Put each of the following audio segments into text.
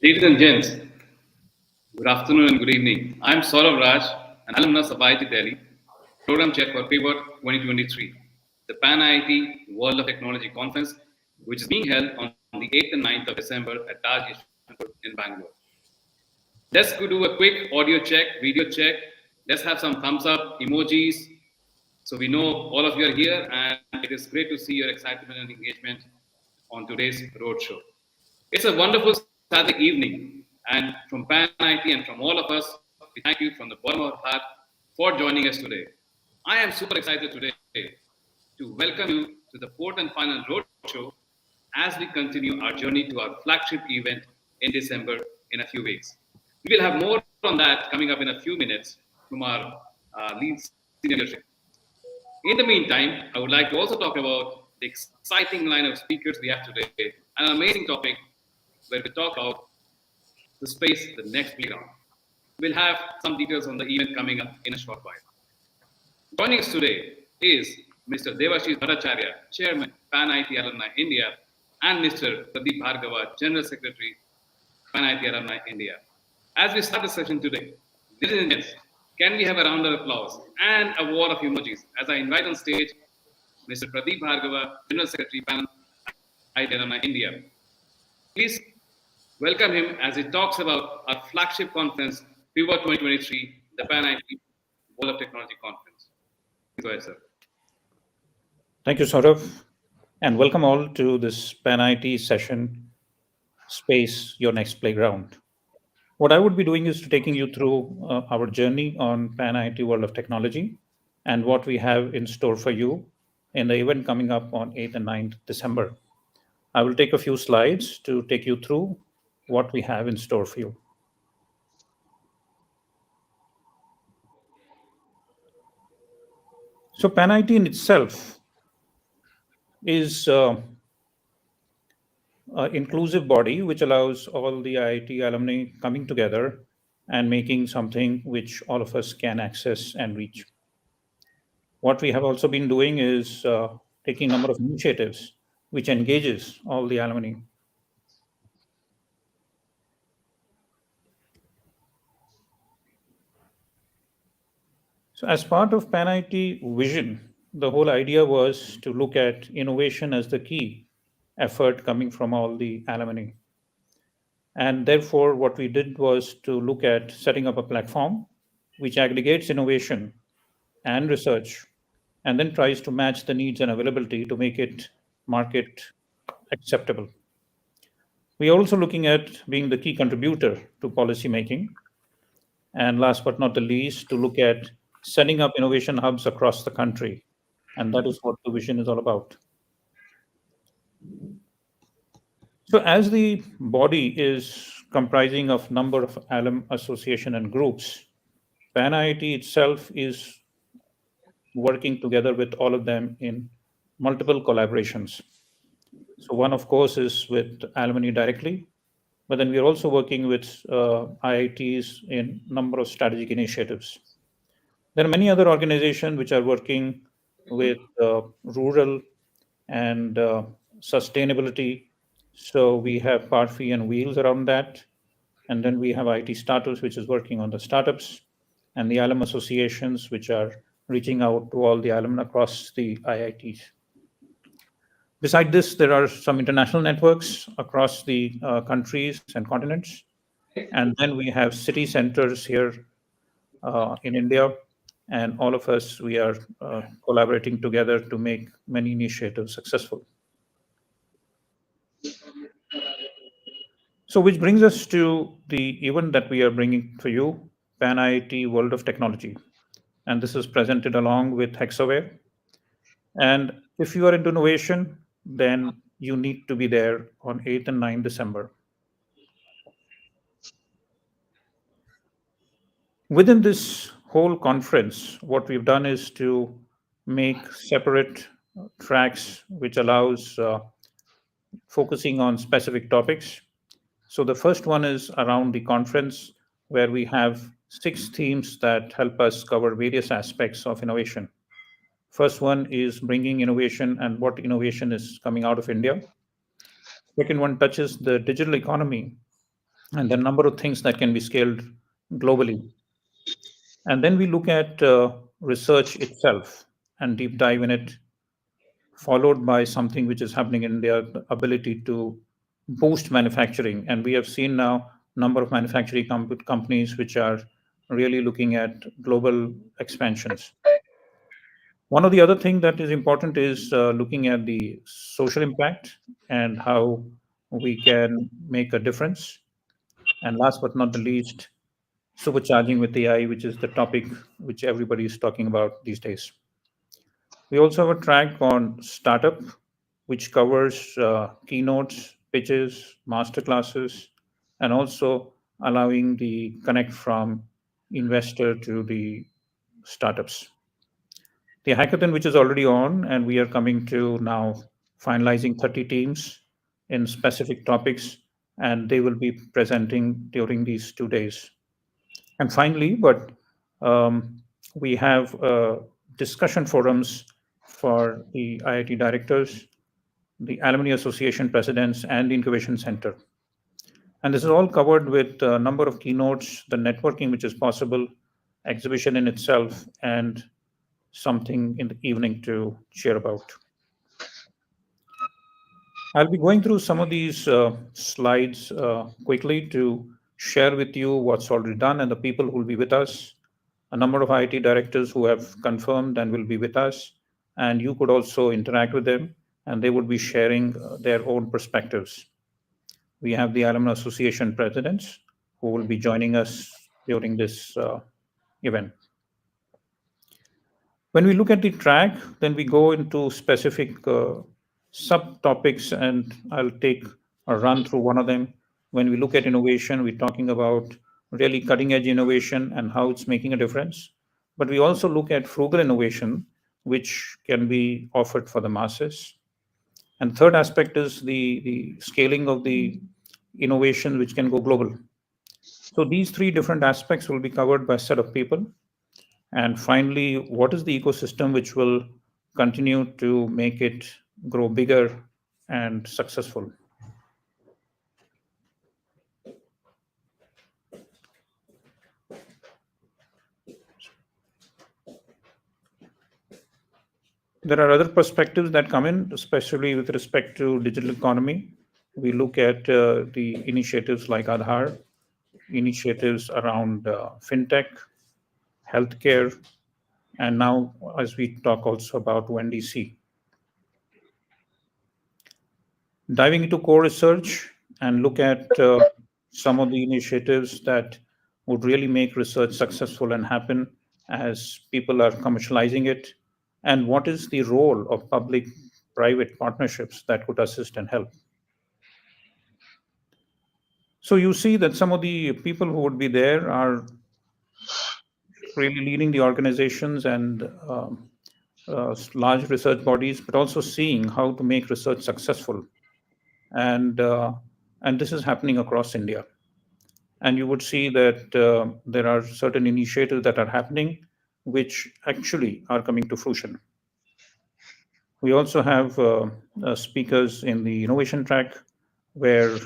Ladies and gents, good afternoon and good evening. I'm Saurav Raj, an alumnus of IIT Delhi, Program Chair for Pivot 2023, the Pan IIT World of Technology Conference, which is being held on the 8th and 9th of December at Taj Ishwantpur in Bangalore. Let's go do a quick audio check, video check. Let's have some thumbs up, emojis, so we know all of you are here, and it is great to see your excitement and engagement on today's roadshow. It's a wonderful Saturday evening, and from Pan IT and from all of us, we thank you from the bottom of our heart for joining us today. I am super excited today to welcome you to the fourth and final roadshow as we continue our journey to our flagship event in December in a few weeks. We will have more on that coming up in a few minutes from our lead senior leadership. In the meantime, I would like to also talk about the exciting line of speakers we have today, an amazing topic where we talk about the space, the next playground. We'll have some details on the event coming up in a short while. Joining us today is Mr. Devashish Bhattacharya, Chairman, Pan IT Alumni India, and Mr. Pradeep Bhargava, General Secretary, Pan IT Alumni India. As we start the session today, ladies and gents, can we have a round of applause and a wall of emojis as I invite on stage Mr. Pradeep Bhargava, General Secretary, Pan IT Alumni India. Please welcome him as he talks about our flagship conference, Pivot 2023, the Pan IT World of Technology Conference. Please go ahead, sir. Thank you, Saurav, and welcome all to this Pan IT session, Space, Your Next Playground. What I would be doing is to taking you through our journey on Pan IT World of Technology and what we have in store for you in the event coming up on 8th and 9th December. I will take a few slides to take you through what we have in store for you. So Pan IT in itself is inclusive body which allows all the IIT alumni coming together and making something which all of us can access and reach. What we have also been doing is taking a number of initiatives which engages all the alumni. So as part of Pan IT vision, the whole idea was to look at innovation as the key effort coming from all the alumni. And therefore, what we did was to look at setting up a platform which aggregates innovation and research and then tries to match the needs and availability to make it market acceptable. We are also looking at being the key contributor to policy making. And last but not the least, to look at setting up innovation hubs across the country. And that is what the vision is all about. So as the body is comprising of number of alum association and groups, Pan IIT itself is working together with all of them in multiple collaborations. So one, of course, is with alumni directly, but then we are also working with IITs in number of strategic initiatives. There are many other organizations which are working with rural and sustainability. So we have Parfi and Wheels around that. And then we have IT Startups, which is working on the startups, and the alum associations, which are reaching out to all the alumni across the IITs. Beside this, there are some international networks across the countries and continents. And then we have city centers here in India. And all of us, we are collaborating together to make many initiatives successful. So which brings us to the event that we are bringing for you, Pan IIT World of Technology. And this is presented along with Hexaware. And if you are into innovation, then you need to be there on 8th and 9th December. Within this whole conference, what we've done is to make separate tracks, which allows focusing on specific topics. So the first one is around the conference, where we have 6 themes that help us cover various aspects of innovation. First one is bringing innovation and what innovation is coming out of India. Second one touches the digital economy and the number of things that can be scaled globally. And then we look at research itself and deep dive in it, followed by something which is happening in India, the ability to boost manufacturing. And we have seen now number of manufacturing companies which are really looking at global expansions. One of the other thing that is important is looking at the social impact and how we can make a difference. And last but not the least, supercharging with AI, which is the topic which everybody is talking about these days. We also have a track on startup, which covers keynotes, pitches, masterclasses, and also allowing the connect from investor to the startups. The hackathon, which is already on, and we are coming to now finalizing 30 teams in specific topics, and they will be presenting during these 2 days. And finally, but we have discussion forums for the IIT directors, the Alumni Association presidents, and the Incubation Center. And this is all covered with a number of keynotes, the networking which is possible, exhibition in itself, and something in the evening to share about. I'll be going through some of these slides quickly to share with you what's already done and the people who will be with us. A number of IIT directors who have confirmed and will be with us, and you could also interact with them, and they would be sharing their own perspectives. We have the Alumni Association presidents who will be joining us during this event. When we look at the track, then we go into specific subtopics, and I'll take a run through one of them. When we look at innovation, we're talking about really cutting edge innovation and how it's making a difference. But we also look at frugal innovation, which can be offered for the masses. And third aspect is the scaling of the innovation, which can go global. So these three different aspects will be covered by a set of people. And finally, what is the ecosystem which will continue to make it grow bigger and successful? There are other perspectives that come in, especially with respect to digital economy. We look at the initiatives like Aadhaar, initiatives around fintech, healthcare, and now as we talk also about ONDC. Diving into core research and look at some of the initiatives that would really make research successful and happen as people are commercializing it, and what is the role of public private partnerships that could assist and help. So you see that some of the people who would be there are really leading the organizations and large research bodies, but also seeing how to make research successful. And this is happening across India. And you would see that there are certain initiatives that are happening, which actually are coming to fruition. We also have speakers in the innovation track, where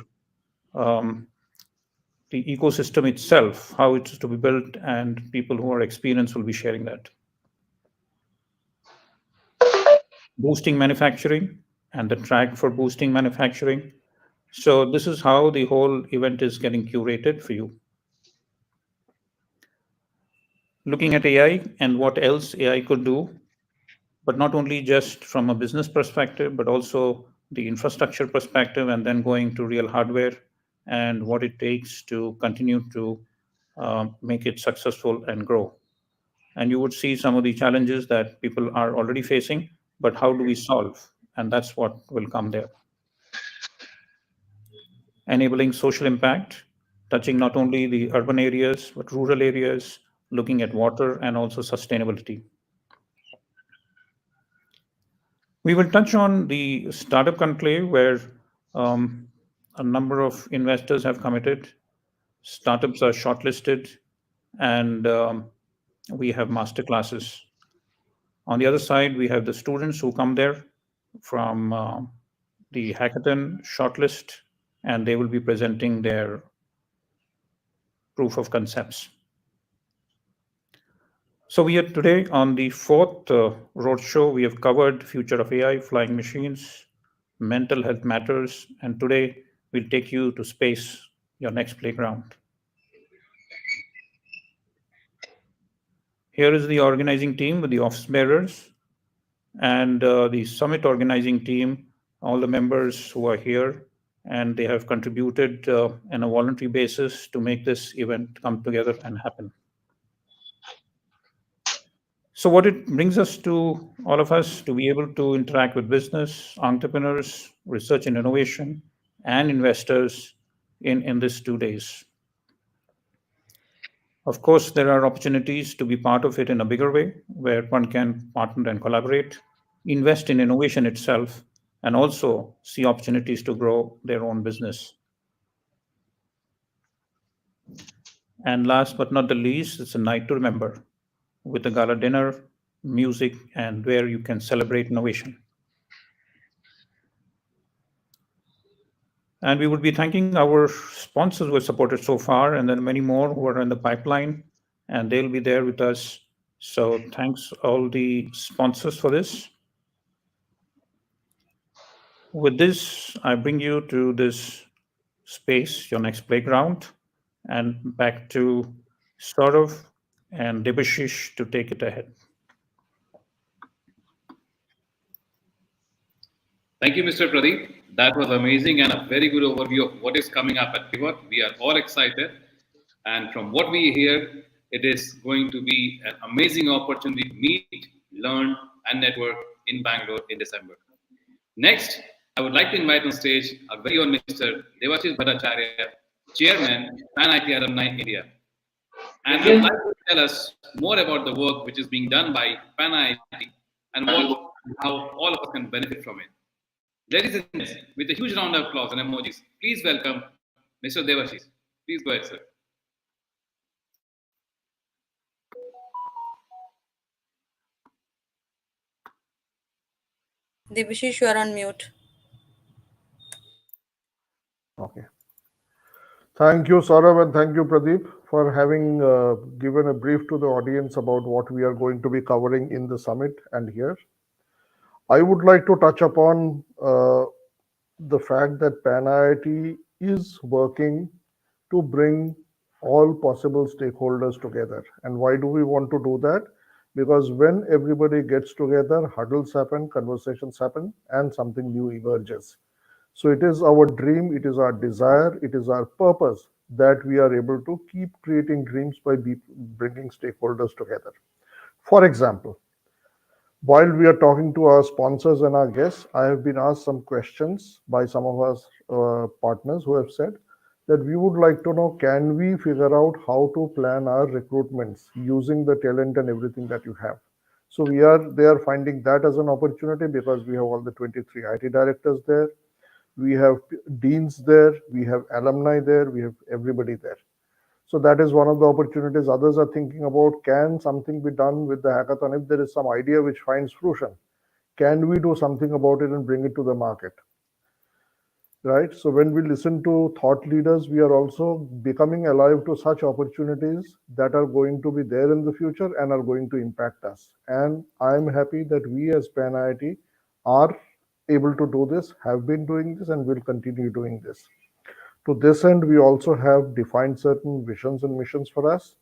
the ecosystem itself, how it's to be built, and people who are experienced will be sharing that. Boosting manufacturing and the track for boosting manufacturing. So this is how the whole event is getting curated for you. Looking at AI and what else AI could do, but not only just from a business perspective, but also the infrastructure perspective, and then going to real hardware and what it takes to continue to make it successful and grow. And you would see some of the challenges that people are already facing, but how do we solve? And that's what will come there. Enabling social impact, touching not only the urban areas, but rural areas, looking at water and also sustainability. We will touch on the startup conclave, where a number of investors have committed. Startups are shortlisted, and we have master classes. On the other side, we have the students who come there from the hackathon shortlist, and they will be presenting their proof of concepts. So we are today on the fourth roadshow. We have covered future of AI, flying machines, mental health matters, and today we'll take you to space, your next playground. Here is the organizing team with the office bearers and the summit organizing team, all the members who are here, and they have contributed on a voluntary basis to make this event come together and happen. So what it brings us to, all of us, to be able to interact with business, entrepreneurs, research and innovation, and investors in this 2 days. Of course, there are opportunities to be part of it in a bigger way, where one can partner and collaborate, invest in innovation itself, and also see opportunities to grow their own business. And last but not the least, it's a night to remember with a gala dinner, music, and where you can celebrate innovation. And we would be thanking our sponsors who have supported so far, and then many more who are in the pipeline, and they'll be there with us. So thanks all the sponsors for this. With this, I bring you to this space, your next playground, and back to Saurav and Debashish to take it ahead. Thank you, Mr. Pradeep. That was amazing and a very good overview of what is coming up at Pivot. We are all excited. And from what we hear, it is going to be an amazing opportunity to meet, learn, and network in Bangalore in December. Next, I would like to invite on stage our very own Mr. Devashish Bhattacharya, Chairman, Pan IT Alumni India. And would like to tell us more about the work which is being done by Pan IT and how all of us can benefit from it. Ladies and gentlemen, with a huge round of applause and emojis, please welcome Mr. Devashish. Please go ahead, sir. Debashish, you are on mute. Okay. Thank you, Saurav, and thank you, Pradeep, for having given a brief to the audience about what we are going to be covering in the summit and here. I would like to touch upon the fact that Pan IIT is working to bring all possible stakeholders together. And why do we want to do that? Because when everybody gets together, huddles happen, conversations happen, and something new emerges. So it is our dream, it is our desire, it is our purpose that we are able to keep creating dreams by bringing stakeholders together. For example, while we are talking to our sponsors and our guests, I have been asked some questions by some of our partners who have said that we would like to know, can we figure out how to plan our recruitments using the talent and everything that you have? So they are finding that as an opportunity because we have all the 23 IT directors there. We have deans there, we have alumni there, we have everybody there. So that is one of the opportunities. Others are thinking about, can something be done with the hackathon? If there is some idea which finds fruition, can we do something about it and bring it to the market? Right? So when we listen to thought leaders, we are also becoming alive to such opportunities that are going to be there in the future and are going to impact us. And I'm happy that we as Pan IIT are able to do this, have been doing this, and will continue doing this. To this end, we also have defined certain visions and missions for us.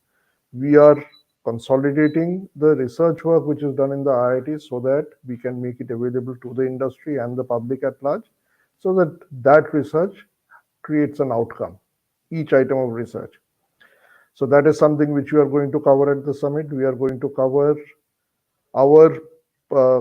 We are consolidating the research work which is done in the IIT so that we can make it available to the industry and the public at large, so that that research creates an outcome, each item of research. So that is something which we are going to cover at the summit. We are going to cover our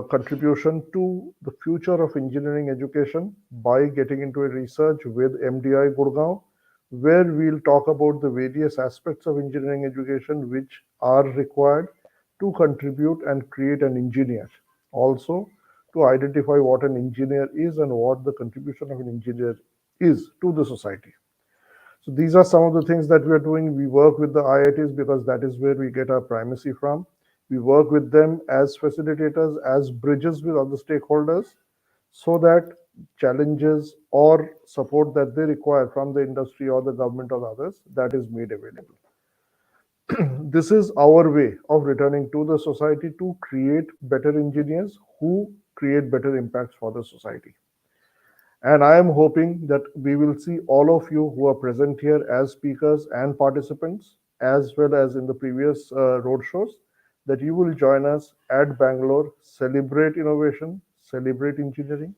contribution to the future of engineering education by getting into a research with MDI Gurgaon, where we'll talk about the various aspects of engineering education which are required to contribute and create an engineer. Also, to identify what an engineer is and what the contribution of an engineer is to the society. So these are some of the things that we are doing. We work with the IITs because that is where we get our primacy from. We work with them as facilitators, as bridges with other stakeholders, so that challenges or support that they require from the industry or the government or others, that is made available. This is our way of returning to the society to create better engineers who create better impacts for the society. And I am hoping that we will see all of you who are present here as speakers and participants, as well as in the previous road shows, that you will join us at Bangalore, celebrate innovation, celebrate engineering,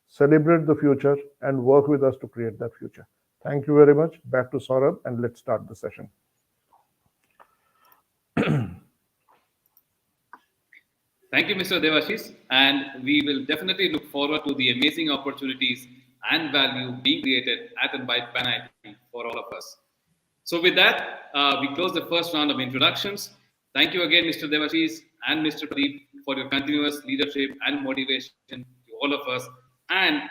celebrate the future, and work with us to create that future. Thank you very much. Back to Saurabh, and let's start the session. Thank you, Mr. Devashish, and we will definitely look forward to the amazing opportunities and value being created at and by Pan IT for all of us. So with that, we close the first round of introductions. Thank you again, Mr. Devashish and Mr. Pradeep, for your continuous leadership and motivation to all of us and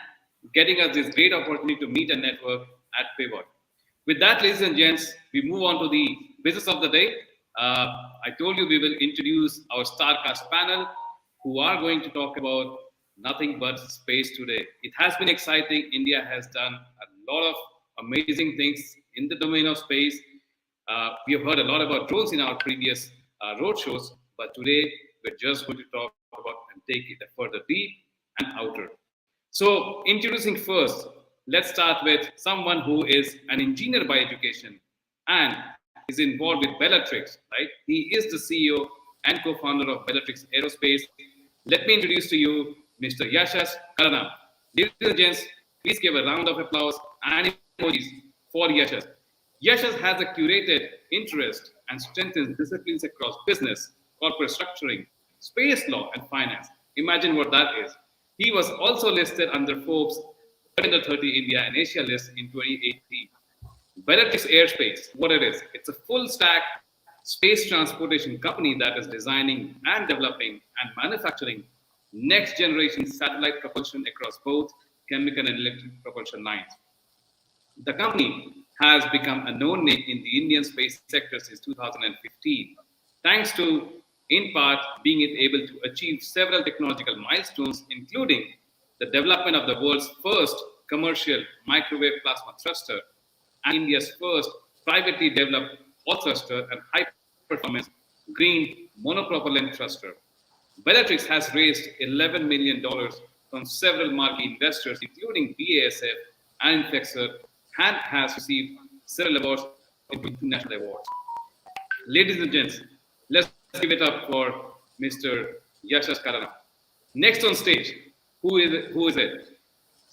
getting us this great opportunity to meet and network at Pivot. With that, ladies and gents, we move on to the business of the day. I told you we will introduce our StarCast panel who are going to talk about nothing but space today. It has been exciting. India has done a lot of amazing things in the domain of space. We have heard a lot about drones in our previous road shows, but today we're just going to talk about and take it further deep and outer. So introducing first, let's start with someone who is an engineer by education and is involved with Bellatrix, right? He is the CEO and co-founder of Bellatrix Aerospace. Let me introduce to you Mr. Yashas Karana. Ladies and gents, please give a round of applause and emojis for Yashas. Yashas has a curated interest and strengthens disciplines across business, corporate structuring, space law, and finance. Imagine what that is. He was also listed under Forbes under 30 India and Asia list in 2018. Bellatrix Aerospace, what it is, it's a full stack space transportation company that is designing and developing and manufacturing next generation satellite propulsion across both chemical and electric propulsion lines. The company has become a known name in the Indian space sector since 2015, thanks to, in part, being able to achieve several technological milestones, including the development of the world's first commercial microwave plasma thruster and India's first privately developed all thruster and high-performance green monopropellant thruster. Bellatrix has raised $11 million from several marquee investors, including BASF and Inflexer, and has received several awards, international awards. Ladies and gents, let's give it up for Mr. Yashas Karana. Next on stage, who is it?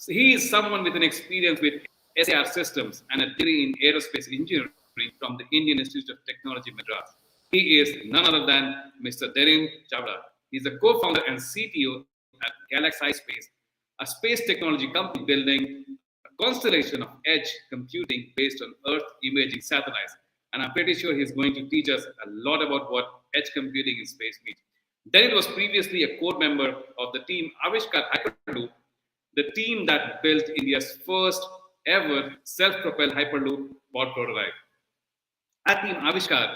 He is someone with an experience with SAR systems and a degree in aerospace engineering from the Indian Institute of Technology, Madras. He is none other than Mr. Daren Chavda. He's the co-founder and CTO at Galaxy Space, a space technology company building a constellation of edge computing based on Earth imaging satellites. And I'm pretty sure he's going to teach us a lot about what edge computing in space means. Daren was previously a core member of the team Avishkar Hyperloop, the team that built India's first ever self-propelled Hyperloop pod prototype. At Team Avishkar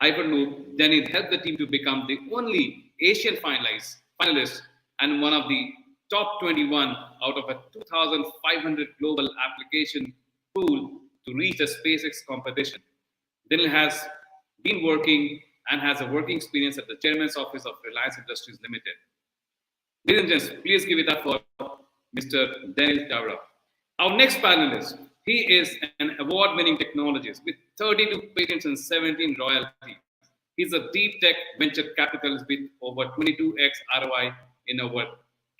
Hyperloop, then it helped the team to become the only Asian finalist and one of the top 21 out of a 2,500 global application pool to reach the SpaceX competition. Daren has been working and has a working experience at the Chairman's Office of Reliance Industries Limited. Ladies and gents, please give it up for Mr. Daren Chavda. Our next panelist, he is an award-winning technologist with 32 patents and 17 royalties. He's a deep tech venture capitalist with over 22x ROI in over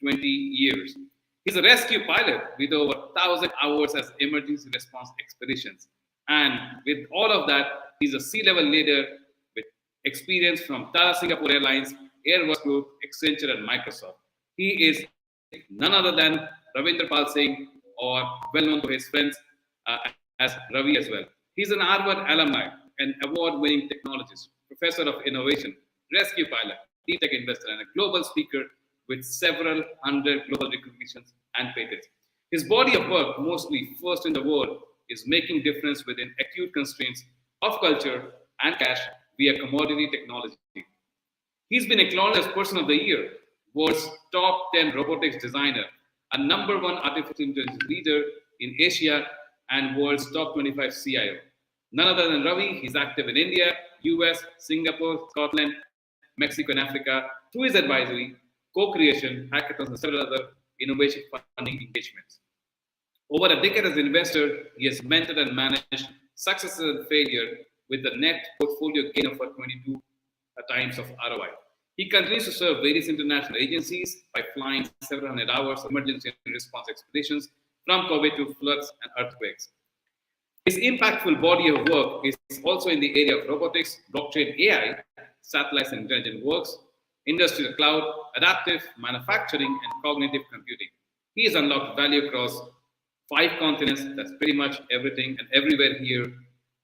20 years. He's a rescue pilot with over 1,000 hours as emergency response expeditions. And with all of that, he's a C-level leader with experience from Tata Singapore Airlines, Airbus Group, Accenture, and Microsoft. He is none other than Ravinder Pal Singh, or well known to his friends as Ravi as well. He's an Harvard alumni, an award-winning technologist, professor of innovation, rescue pilot, deep tech investor, and a global speaker with several hundred global recognitions and patents. His body of work, mostly first in the world, is making difference within acute constraints of culture and cash via commodity technology. He's been acknowledged as Person of the Year, world's top 10 robotics designer, a #1 artificial intelligence leader in Asia, and world's top 25 CIO. None other than Ravi. He's active in India, US, Singapore, Scotland, Mexico, and Africa through his advisory, co-creation, hackathons, and several other innovation funding engagements. Over a decade as an investor, he has mentored and managed successes and failure with a net portfolio gain of 22 times of ROI. He continues to serve various international agencies by flying several hundred hours of emergency response expeditions from COVID to floods and earthquakes. His impactful body of work is also in the area of robotics, blockchain AI, satellites and intelligent works, industrial cloud, adaptive manufacturing, and cognitive computing. He has unlocked value across 5 continents. That's pretty much everything and everywhere here.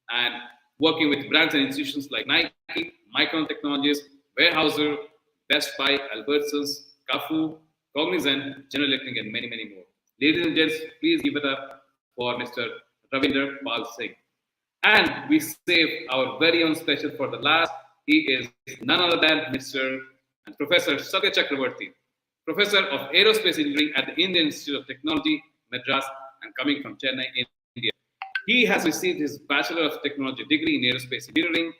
And working with brands and institutions like Nike, Micron Technologies, Weyerhaeuser, Best Buy, Albertsons, Carrefour, Cognizant, General Electric, and many, many more. Ladies and gents, please give it up for Mr. Ravinder Pal Singh. And we save our very own special for the last. He is none other than Mr. and Professor Satya Chakravarti, Professor of Aerospace Engineering at the Indian Institute of Technology, Madras, and coming from Chennai, India. He has received his Bachelor of Technology degree in Aerospace Engineering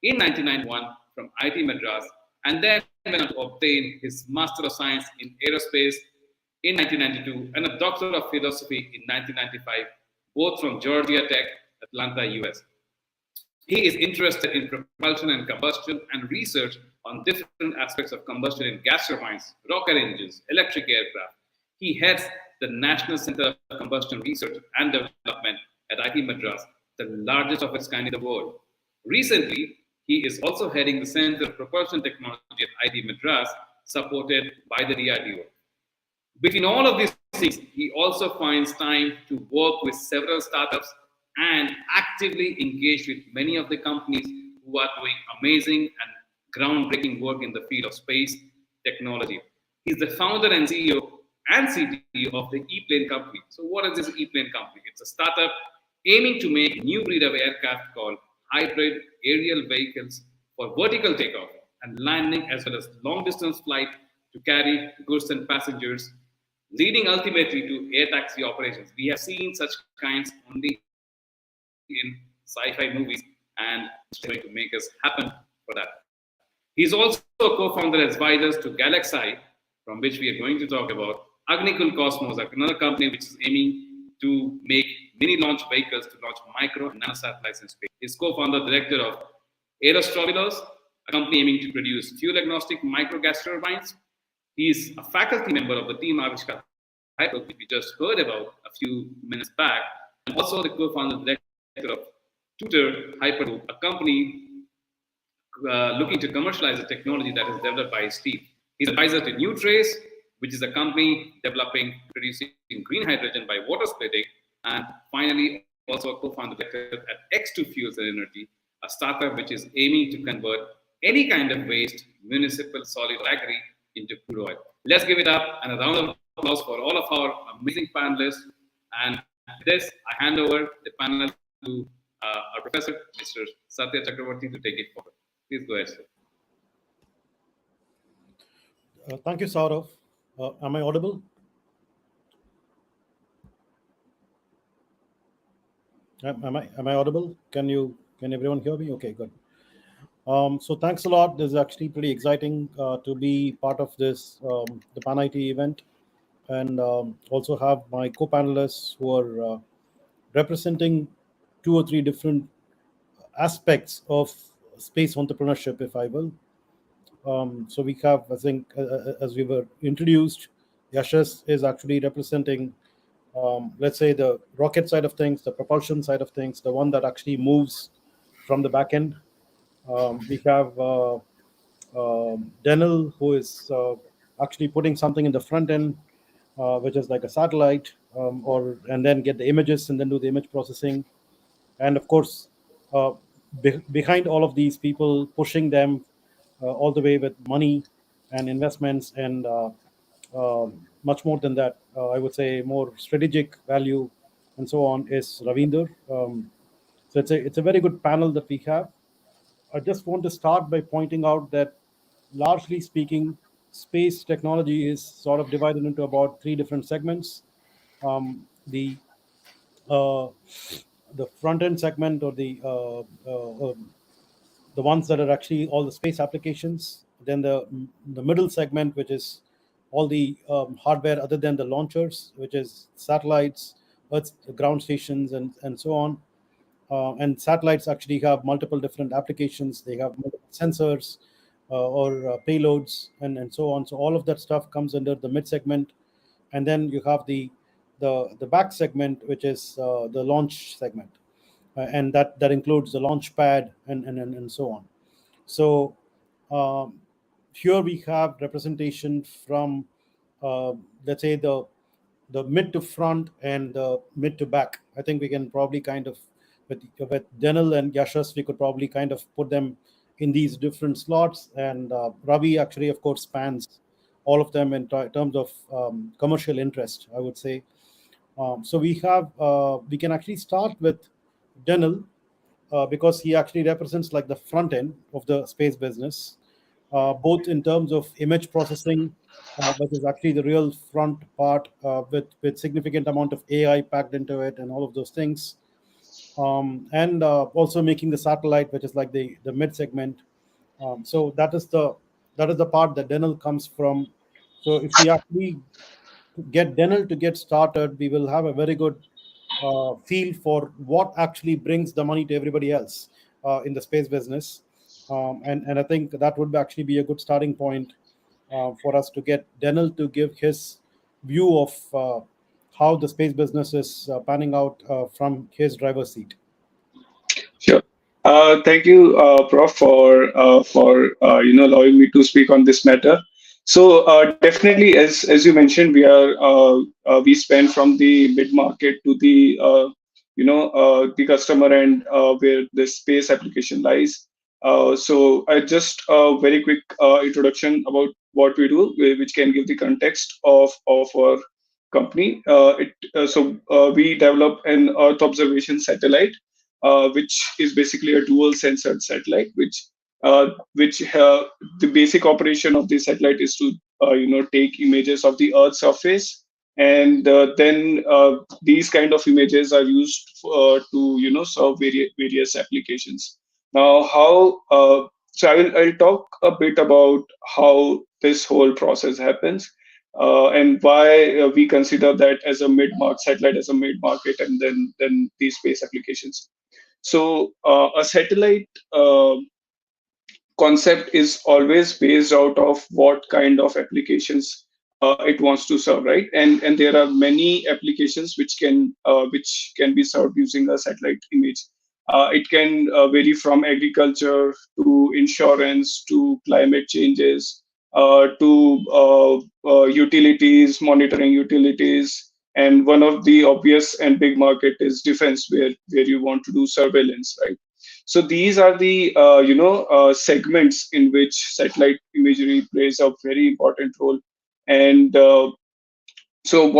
in 1991 from IIT Madras, and then went on to obtain his Master of Science in Aerospace in 1992 and a Doctor of Philosophy in 1995, both from Georgia Tech, Atlanta, US. He is interested in propulsion and combustion and research on different aspects of combustion in gas turbines, rocket engines, electric aircraft. He heads the National Center of Combustion Research and Development at IIT Madras, the largest of its kind in the world. Recently, he is also heading the Center of Propulsion Technology at IIT Madras, supported by the DRDO. Between all of these things, he also finds time to work with several startups and actively engage with many of the companies who are doing amazing and groundbreaking work in the field of space technology. He's the founder and CEO and CTO of the E-Plane Company. So what is this E-Plane Company? It's a startup aiming to make a new breed of aircraft called hybrid aerial vehicles for vertical takeoff and landing, as well as long-distance flight to carry goods and passengers, leading ultimately to air taxi operations. We have seen such kinds only in sci-fi movies, and it's going to make us happen for that. He's also a co-founder and advisor to Galaxy, from which we are going to talk about, Agnikul Cosmos, another company which is aiming to make mini launch vehicles to launch micro and nano satellites in space. He's co-founder director of Aerostrobilos, a company aiming to produce fuel-agnostic micro gas turbines. He's a faculty member of the Team Avishkar Hyperloop, which we just heard about a few minutes back, and also the co-founder director of Tutor Hyperloop, a company looking to commercialize the technology that is developed by his team. He's advisor to NewTrace, which is a company developing, producing green hydrogen by water splitting, and finally also a co-founder director at X2 Fuels and Energy, a startup which is aiming to convert any kind of waste, municipal, solid, or agri, into crude oil. Let's give it up and a round of applause for all of our amazing panelists. And with this, I hand over the panel to our professor, Mr. Satya Chakravarti, to take it forward. Please go ahead, sir. Thank you, Saurav. Am I audible? Am I audible? Can everyone hear me? Okay, good. So thanks a lot. This is actually pretty exciting to be part of this, the PanIT event, and also have my co-panelists who are representing 2 or 3 different aspects of space entrepreneurship, if I will. So we have, I think, as we were introduced, Yashas is actually representing, let's say, the rocket side of things, the propulsion side of things, the one that actually moves from the back end. We have Denel, who is actually putting something in the front end, which is like a satellite, and then get the images and then do the image processing. And of course, behind all of these people, pushing them all the way with money and investments and much more than that, I would say more strategic value and so on, is Ravinder. So it's a very good panel that we have. I just want to start by pointing out that, largely speaking, space technology is sort of divided into about 3 different segments. The the front end segment, or the ones that are actually all the space applications. Then the middle segment, which is all the hardware other than the launchers, which is satellites, Earth ground stations, and so on. And satellites actually have multiple different applications. They have multiple sensors or payloads, and so on. So all of that stuff comes under the mid segment, and then you have the back segment, which is the launch segment, and that includes the launch pad and so on. So um, here we have representation from let's say the mid to front and the mid to back. I think we can probably kind of, with Denel and Yashas, we could probably kind of put them in these different slots. And Ravi actually, of course, spans all of them in terms of commercial interest, I would say. So we can actually start with Denel, because he actually represents like the front end of the space business, both in terms of image processing, which is actually the real front part, with significant amount of AI packed into it and all of those things, and also making the satellite, which is like the mid segment. So that is the part that Denel comes from. So if we actually get Denel to get started, we will have a very good feel for what actually brings the money to everybody else in the space business. And I think that would actually be a good starting point for us to get Denel to give his view of how the space business is panning out from his driver's seat. Sure. Thank you, Prof, for allowing me to speak on this matter. So definitely, as you mentioned, we spend from the mid market to the customer end, where the space application lies. So I just very quick introduction about what we do, which can give the context of our company. We develop an Earth observation satellite, which is basically a dual sensored satellite, which the basic operation of the satellite is to take images of the Earth's surface, and then these kind of images are used to serve various applications. Now, how so I'll talk a bit about how this whole process happens, and why we consider that as a mid-market satellite, as a mid-market, and then these space applications. So a satellite concept is always based out of what kind of applications it wants to serve, right? And there are many applications which can be served using a satellite image. It can vary from agriculture to insurance to climate changes, to utilities, monitoring utilities, and one of the obvious and big market is defense, where you want to do surveillance, right? So these are the segments in which satellite imagery plays a very important role. And so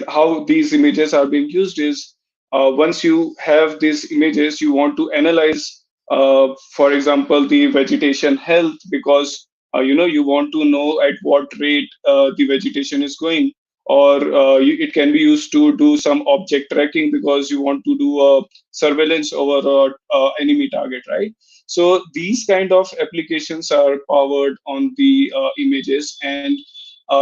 how these images are being used is, once you have these images, you want to analyze, for example, the vegetation health, because you want to know at what rate the vegetation is going, or it can be used to do some object tracking because you want to do a surveillance over a enemy target, right? So these kind of applications are powered on the images, and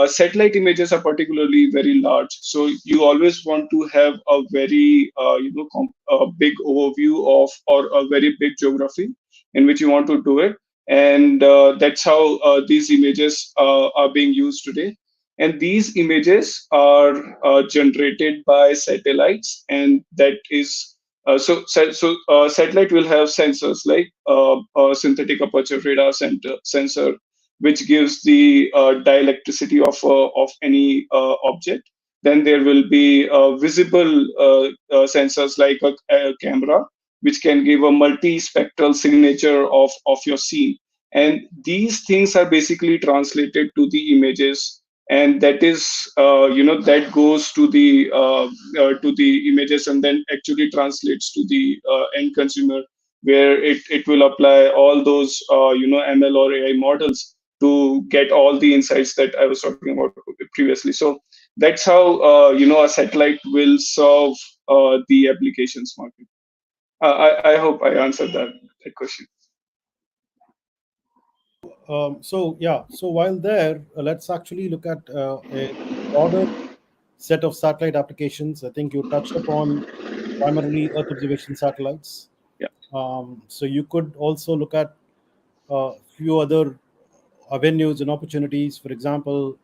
satellite images are particularly very large. So you always want to have a very a big overview of, or a very big geography in which you want to do it, and that's how these images are being used today. And these images are generated by satellites, and that is satellite will have sensors like synthetic aperture radar sensor, which gives the dielectricity of any object. Then there will be visible sensors like a camera, which can give a multispectral signature of your scene. And these things are basically translated to the images, and that is that goes to the images, and then actually translates to the end consumer, where it will apply all those ML or AI models to get all the insights that I was talking about previously. So that's how a satellite will solve the applications market. I hope I answered that question. So while there, let's actually look at a broader set of satellite applications. I think you touched upon primarily Earth observation satellites. Yeah. So you could also look at a few other avenues and opportunities. For example,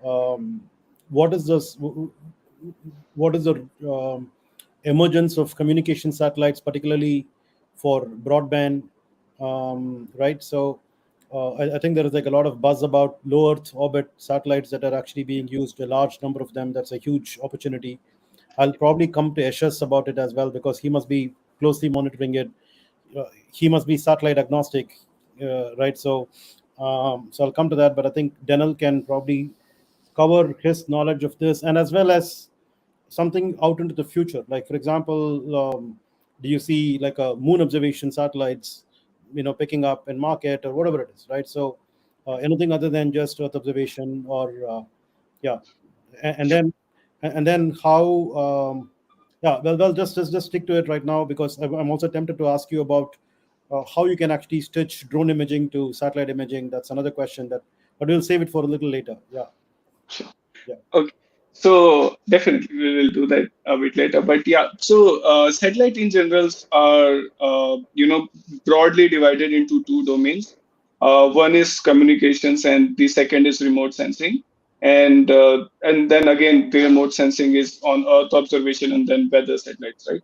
um, what is this? What is the emergence of communication satellites, particularly for broadband, right? So I think there is like a lot of buzz about low Earth orbit satellites that are actually being used, a large number of them. That's a huge opportunity. I'll probably come to Yashas about it as well because he must be closely monitoring it. He must be satellite agnostic, right? So I'll come to that, but I think Denel can probably cover his knowledge of this, and as well as something out into the future. Like for example, do you see like a moon observation satellites, picking up in market or whatever it is, right? So anything other than just Earth observation, or yeah, and then how? Yeah, well, just stick to it right now because I'm also tempted to ask you about how you can actually stitch drone imaging to satellite imaging. That's another question but we'll save it for a little later. Yeah. Sure. Yeah. Okay. So definitely we will do that a bit later. But yeah, so satellite in generals are broadly divided into two domains. One is communications, and the second is remote sensing. And then again, the remote sensing is on Earth observation and then weather satellites, right?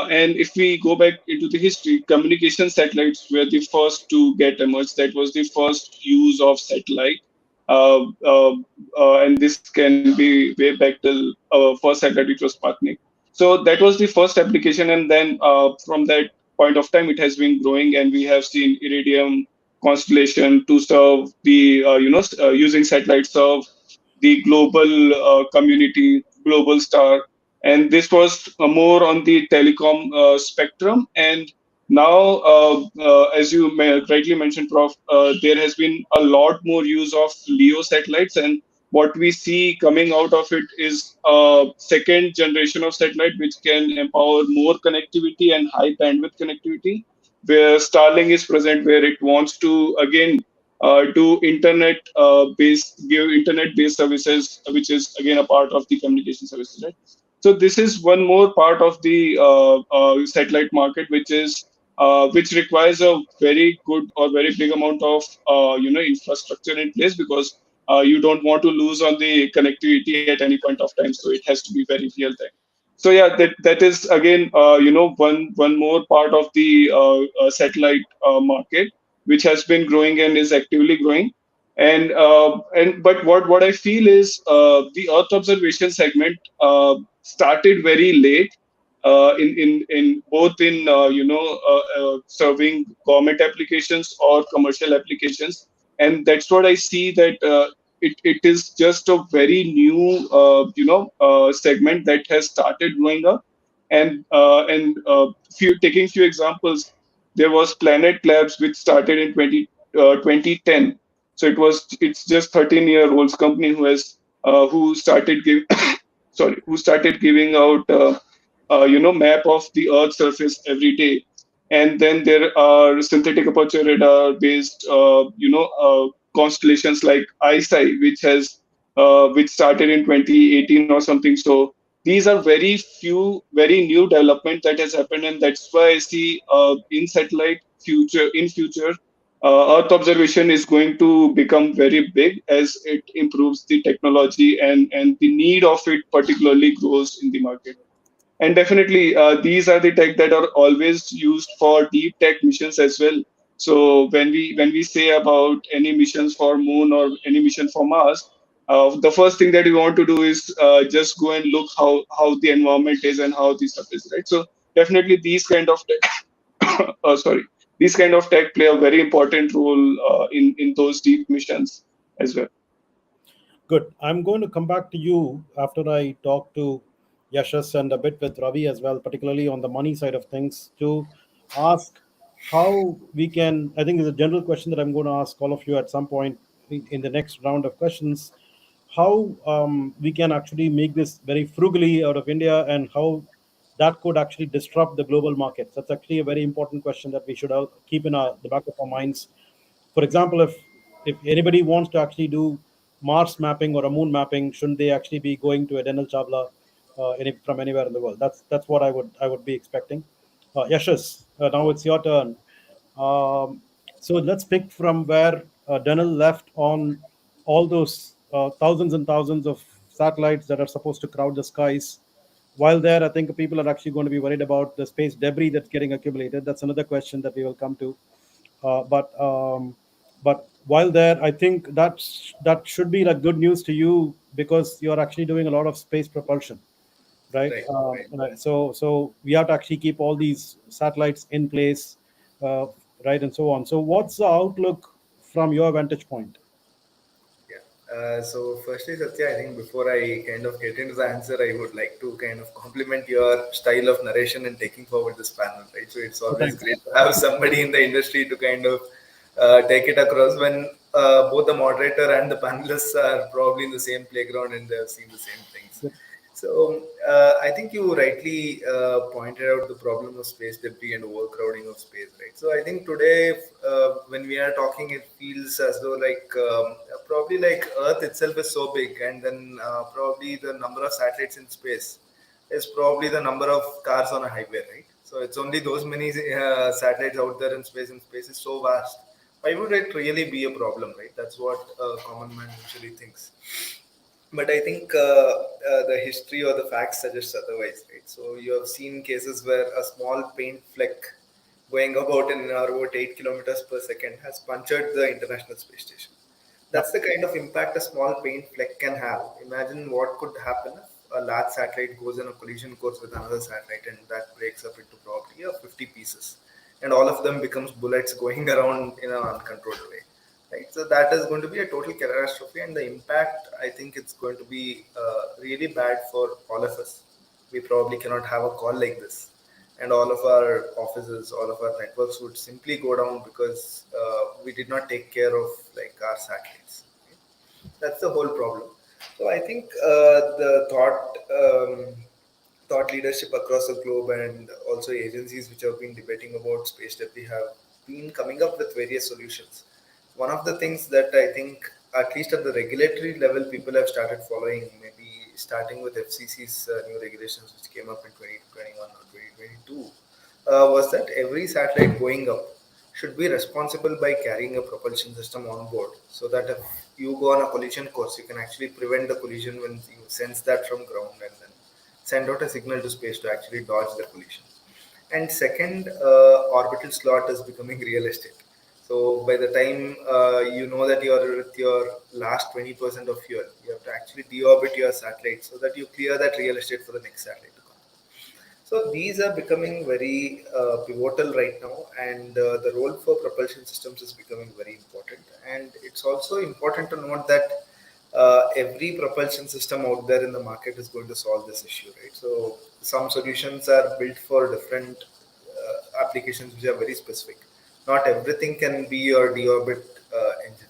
And if we go back into the history, communication satellites were the first to get emerged. That was the first use of satellite. And this can be way back till first satellite, which was Sputnik. So that was the first application. And then from that point of time, it has been growing, and we have seen Iridium constellation to serve the, using satellite serve the global community, global star, and this was more on the telecom spectrum. And now, as you rightly mentioned, Prof, there has been a lot more use of LEO satellites, and what we see coming out of it is a second generation of satellite which can empower more connectivity and high bandwidth connectivity, where Starlink is present, where it wants to again do give internet based services, which is again a part of the communication services, right? So this is one more part of the satellite market, which requires a very good or very big amount of infrastructure in place, because you don't want to lose on the connectivity at any point of time. So it has to be very real time. So yeah, that is again one more part of the satellite market, which has been growing and is actively growing. And but what I feel is the Earth observation segment started very late in both in serving government applications or commercial applications, and that's what I see, that it is just a very new segment that has started growing up. And few examples, there was Planet Labs, which started in 2010. So it's just 13-year-olds company who started who started giving out map of the Earth's surface every day. And then there are synthetic aperture radar based constellations like ICEYE, which started in 2018 or something. So these are very new development that has happened, and that's why I see in future Earth observation is going to become very big as it improves the technology, and the need of it particularly grows in the market. And definitely, these are the tech that are always used for deep tech missions as well. So when we say about any missions for Moon or any mission for Mars, the first thing that we want to do is just go and look how the environment is and how the stuff is, right? So definitely these kind of tech, these kind of tech play a very important role in those deep missions as well. Good. I'm going to come back to you after I talk to Yashas and a bit with Ravi as well, particularly on the money side of things, to ask how we can. I think there's a general question that I'm going to ask all of you at some point in the next round of questions. how we can actually make this very frugally out of India, and how that could actually disrupt the global markets. That's actually a very important question that we should keep in the back of our minds. For example, if anybody wants to actually do Mars mapping or a moon mapping, shouldn't they actually be going to a Denel Chavla from anywhere in the world? That's what I would be expecting. Yashas, now it's your turn. So let's pick from where Denel left on all those thousands and thousands of satellites that are supposed to crowd the skies. While there, I think people are actually going to be worried about the space debris that's getting accumulated. That's another question that we will come to. But while there, I think that should be like good news to you, because you're actually doing a lot of space propulsion, right? Right. So we have to actually keep all these satellites in place, uh, right, and so on. So what's the outlook from your vantage point? Yeah. So firstly, Satya, I think before I kind of get into the answer, I would like to kind of compliment your style of narration and taking forward this panel, right? So it's Oh, always thanks. great to have somebody in the industry to kind of take it across when both the moderator and the panelists are probably in the same playground and they've seen the same things. So I think you rightly pointed out the problem of space debris and overcrowding of space, right? So I think today, when we are talking, it feels as though like probably like Earth itself is so big, and then probably the number of satellites in space is probably the number of cars on a highway, right? So it's only those many satellites out there in space, and space is so vast. Why would it really be a problem, right? That's what a common man usually thinks. But I think the history or the facts suggest otherwise, right? So you have seen cases where a small paint fleck going about in an hour about 8 kilometers per second has punctured the International Space Station. That's the kind of impact a small paint fleck can have. Imagine what could happen if a large satellite goes in a collision course with another satellite, and that breaks up into probably 50 pieces, and all of them becomes bullets going around in an uncontrolled way, right? So that is going to be a total catastrophe, and the impact, I think, it's going to be really bad for all of us. We probably cannot have a call like this, and all of our offices, all of our networks would simply go down because we did not take care of like our satellites. That's the whole problem. So I think the thought leadership across the globe, and also agencies which have been debating about space debris, have been coming up with various solutions. One of the things that I think, at least at the regulatory level, people have started following, maybe starting with FCC's new regulations, which came up in 2021 or 2022, was that every satellite going up should be responsible by carrying a propulsion system on board, so that if you go on a collision course, you can actually prevent the collision when you sense that from ground, and then send out a signal to space to actually dodge the collision. And second, orbital slot is becoming realistic. So by the time you know that you're with your last 20% of fuel, you have to actually deorbit your satellite so that you clear that real estate for the next satellite to come. So these are becoming very pivotal right now, and the role for propulsion systems is becoming very important. And it's also important to note that every propulsion system out there in the market is going to solve this issue, right? So some solutions are built for different applications which are very specific. Not everything can be your deorbit engine.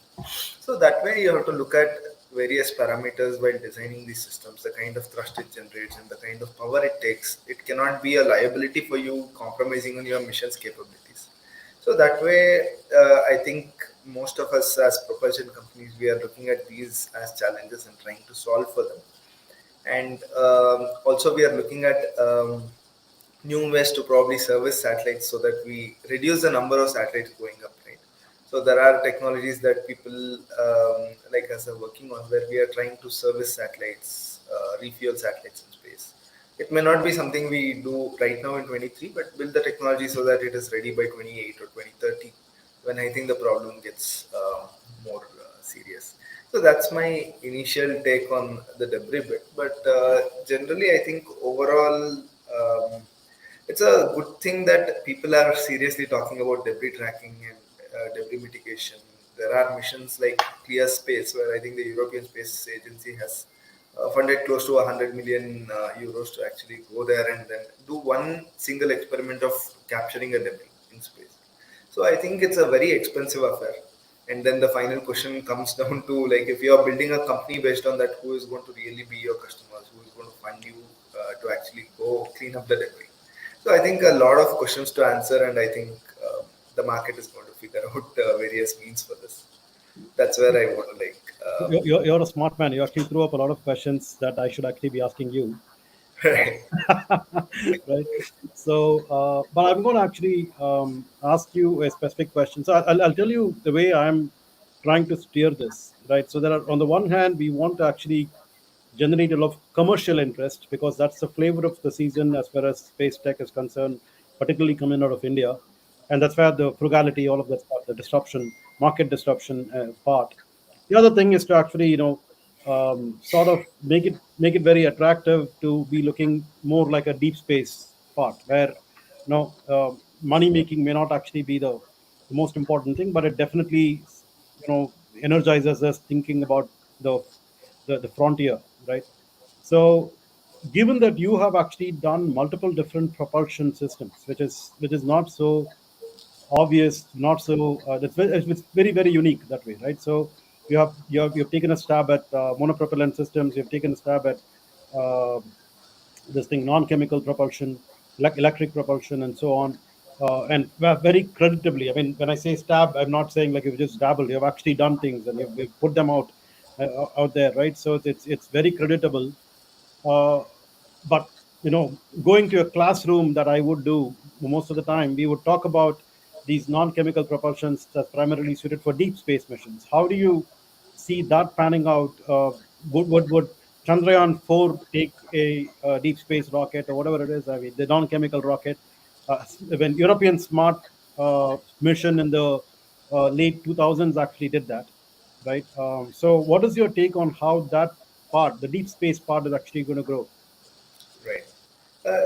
So that way you have to look at various parameters while designing these systems, the kind of thrust it generates and the kind of power it takes. It cannot be a liability for you compromising on your mission's capabilities. So that way, I think most of us as propulsion companies, we are looking at these as challenges and trying to solve for them. And also we are looking at new ways to probably service satellites so that we reduce the number of satellites going up, right? So there are technologies that people like us are working on, where we are trying to service satellites, refuel satellites in space. It may not be something we do right now in 23, but build the technology so that it is ready by 28 or 2030, when I think the problem gets more serious. So that's my initial take on the debris bit. But generally, I think overall, it's a good thing that people are seriously talking about debris tracking and debris mitigation. There are missions like Clear Space, where I think the European Space Agency has funded close to 100 million euros to actually go there and then do one single experiment of capturing a debris in space. So I think it's a very expensive affair, And then the final question comes down to like if you are building a company based on that, who is going to really be your customers? Who is going to fund you to actually go clean up the debris? So I think a lot of questions to answer, and I think the market is going to figure out various means for this. That's where I want to like. You're a smart man. You actually threw up a lot of questions that I should actually be asking you. Right. So, but I'm going to actually ask you a specific question. So I'll tell you the way I'm trying to steer this. Right. So there are, on the one hand, we want to actually generate a lot of commercial interest because that's the flavor of the season as far as space tech is concerned, particularly coming out of India, and that's where the frugality, all of that stuff, the disruption, market disruption part. The other thing is to actually, sort of make it very attractive to be looking more like a deep space part, where money making may not actually be the most important thing, but it definitely energizes us thinking about the frontier, right? So, given that you have actually done multiple different propulsion systems, which is not so obvious, not so it's very very unique that way, right? So you've taken a stab at monopropellant systems, you've taken a stab at uh, this thing non-chemical propulsion, electric propulsion, and so on. And very creditably, I mean, when I say stab, I'm not saying like you've just dabbled. You've actually done things and you've put them out there, right? So it's very creditable. Uh, but going to a classroom that I would do most of the time, we would talk about these non-chemical propulsions that's primarily suited for deep space missions. How do you see that panning out? Would Chandrayaan 4 take a deep space rocket or whatever it is? I mean, the non-chemical rocket. When European Smart mission in the late 2000s actually did that, right? So, what is your take on how that part, the deep space part, is actually going to grow? Right.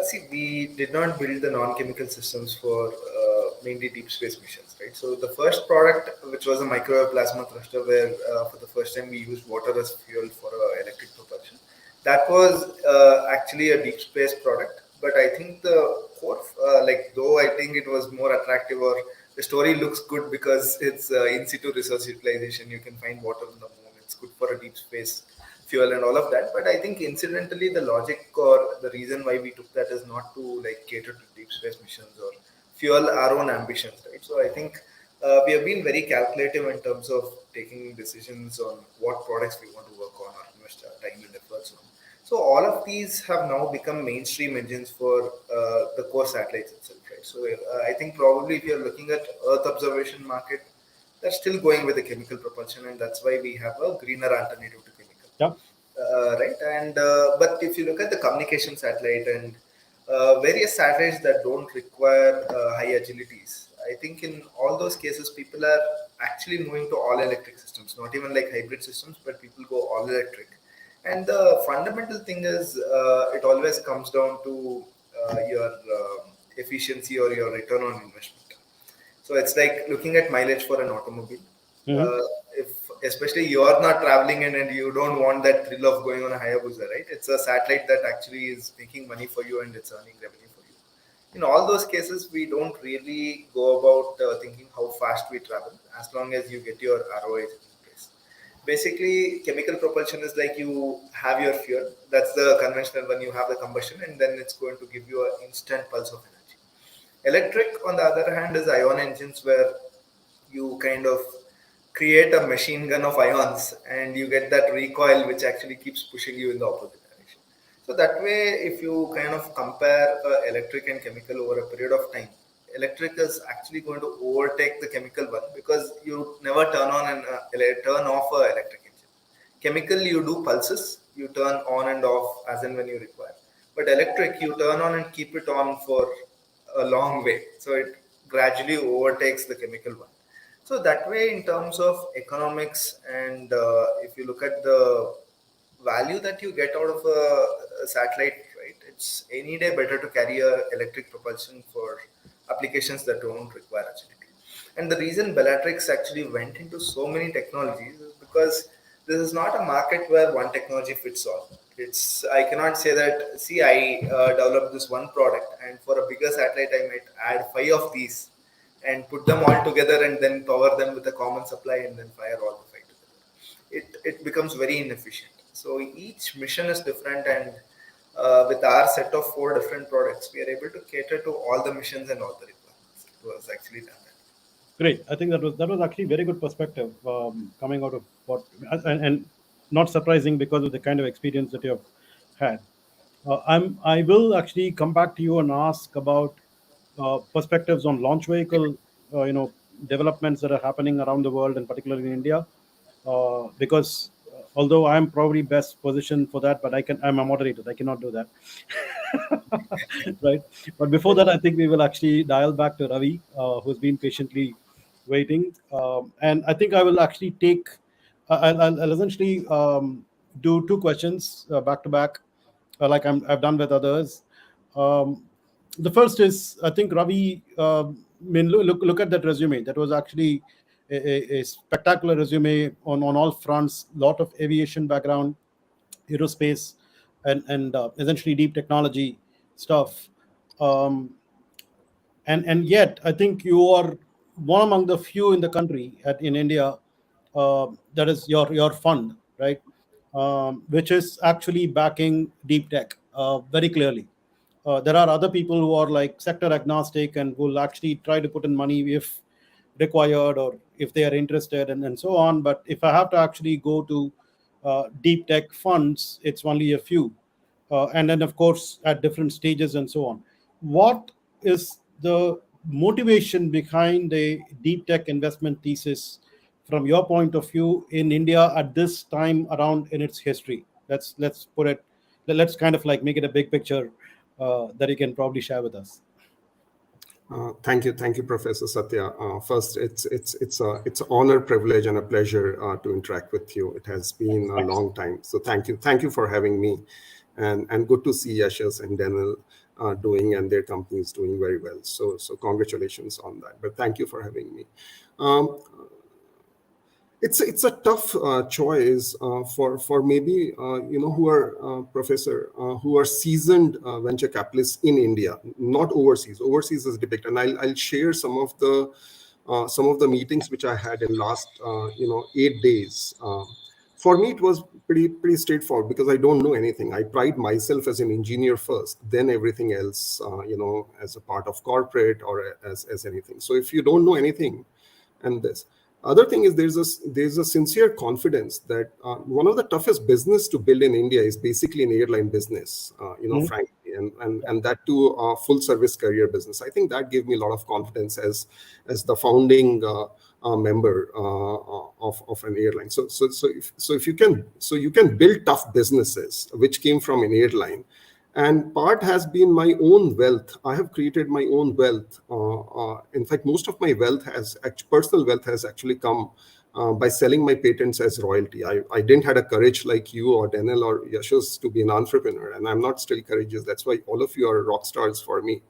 See, we did not build the non-chemical systems for mainly deep space missions, right? So the first product, which was a microwave plasma thruster, where for the first time we used water as fuel for electric propulsion, that was actually a deep space product. But I think the core, though I think it was more attractive, or the story looks good because it's in situ resource utilization. You can find water on the moon. It's good for a deep space fuel and all of that. But I think incidentally the logic or the reason why we took that is not to like cater to deep space missions or fuel our own ambitions, right? So I think we have been very calculative in terms of taking decisions on what products we want to work on or invest our time and efforts on. So all of these have now become mainstream engines for the core satellites itself, right? So I think probably if you're looking at Earth observation market, they're still going with the chemical propulsion, and that's why we have a greener alternative to chemical. Yeah. Right, and but if you look at the communication satellite and various satellites that don't require high agilities, I think in all those cases people are actually moving to all electric systems, not even like hybrid systems, but people go all electric. And the fundamental thing is it always comes down to your efficiency or your return on investment. So it's like looking at mileage for an automobile. Mhm. If especially you are not traveling in and you don't want that thrill of going on a Hayabusa, right? It's a satellite that actually is making money for you and it's earning revenue for you. In all those cases, we don't really go about thinking how fast we travel, as long as you get your ROIs in place. Basically, chemical propulsion is like you have your fuel. That's the conventional one. You have the combustion, and then it's going to give you an instant pulse of energy. Electric, on the other hand, is ion engines where you kind of create a machine gun of ions and you get that recoil which actually keeps pushing you in the opposite direction. So that way, if you kind of compare electric and chemical over a period of time, electric is actually going to overtake the chemical one because you never turn on and turn off a electric engine. Chemical, you do pulses, you turn on and off as and when you require. But electric, you turn on and keep it on for a long way. So it gradually overtakes the chemical one. So that way, in terms of economics, and if you look at the value that you get out of a satellite, right, it's any day better to carry a electric propulsion for applications that don't require agility. And the reason Bellatrix actually went into so many technologies is because this is not a market where one technology fits all. It's I cannot say that. See, I developed this one product, and for a bigger satellite, I might add five of these and put them all together and then power them with a common supply and then fire all the five together. It becomes very inefficient. So each mission is different, and with our set of 4 different products, we are able to cater to all the missions and all the requirements. It was actually done that. Great. I think that was actually very good perspective coming out of what and not surprising because of the kind of experience that you have had. I will actually come back to you and ask about perspectives on launch vehicle, developments that are happening around the world and particularly in India, because although I'm probably best positioned for that, but I'm a moderator. I cannot do that. Right. But before that, I think we will actually dial back to Ravi, who's been patiently waiting. And I think I will actually take, I'll essentially do 2 questions back to back, like I've done with others. The first is, I think Ravi, look at that resume. That was actually a spectacular resume on all fronts. Lot of aviation background, aerospace, and essentially deep technology stuff. And yet, I think you are one among the few in the country in India that is your fund, right? Which is actually backing deep tech very clearly. There are other people who are like sector agnostic and will actually try to put in money if required or if they are interested and so on. But if I have to actually go to deep tech funds, it's only a few. And then, of course, at different stages and so on. What is the motivation behind a deep tech investment thesis from your point of view in India at this time around in its history? Let's put it. Let's kind of like make it a big picture that you can probably share with us. Thank you, Professor Satya. First, it's an honor, privilege, and a pleasure to interact with you. It has been a long time, so thank you for having me, and good to see Yashas and Daniel doing, and their company is doing very well. So congratulations on that. But thank you for having me. It's a tough choice for maybe who are professor who are seasoned venture capitalists in India, not overseas. Overseas is debate, and I'll share some of the meetings which I had in last 8 days. For me, it was pretty straightforward because I don't know anything. I pride myself as an engineer first, then everything else, as a part of corporate or as anything. So if you don't know anything, and this. Other thing is there's a sincere confidence that one of the toughest business to build in India is basically an airline business, frankly, and that too a full service career business. I think that gave me a lot of confidence as the founding member of an airline. So if you can build tough businesses which came from an airline. And part has been my own wealth. I have created my own wealth. In fact, most of my wealth personal wealth has actually come by selling my patents as royalty. I didn't have a courage like you or Daniel or Yashas to be an entrepreneur, and I'm not still courageous. That's why all of you are rock stars for me.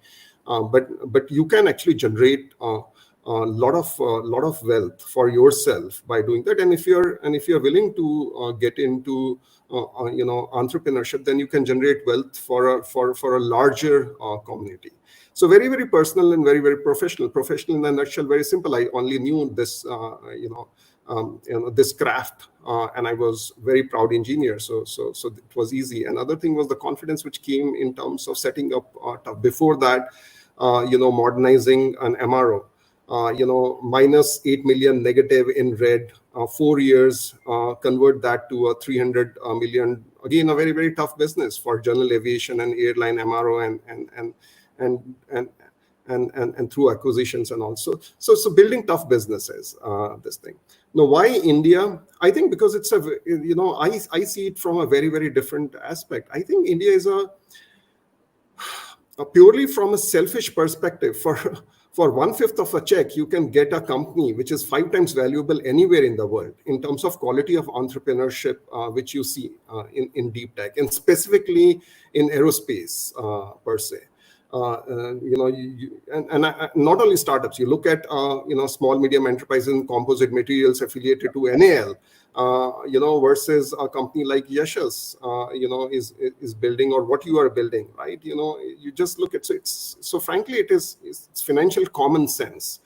But you can actually generate a lot of wealth for yourself by doing that. And if you're willing to get into entrepreneurship, then you can generate wealth for a larger community. So very, very personal and very, very professional. Professional in a nutshell, very simple. I only knew this this craft, and I was very proud engineer. So it was easy. Another thing was the confidence which came in terms of setting up before that, modernizing an MRO. minus 8 million negative in red, 4 years, convert that to a 300 million. Again, a very, very tough business for general aviation and airline MRO and through acquisitions and also. So building tough businesses, this thing. Now, why India? I think because it's I see it from a very, very different aspect. I think India is a purely from a selfish perspective. For 1/5 of a check, you can get a company which is 5 times valuable anywhere in the world in terms of quality of entrepreneurship, which you see in deep tech and specifically in aerospace per se. Not only startups. You look at small medium enterprises in composite materials affiliated to NAL. Versus a company like Yashas, is building or what you are building, right? You just look at so frankly, it's financial common sense.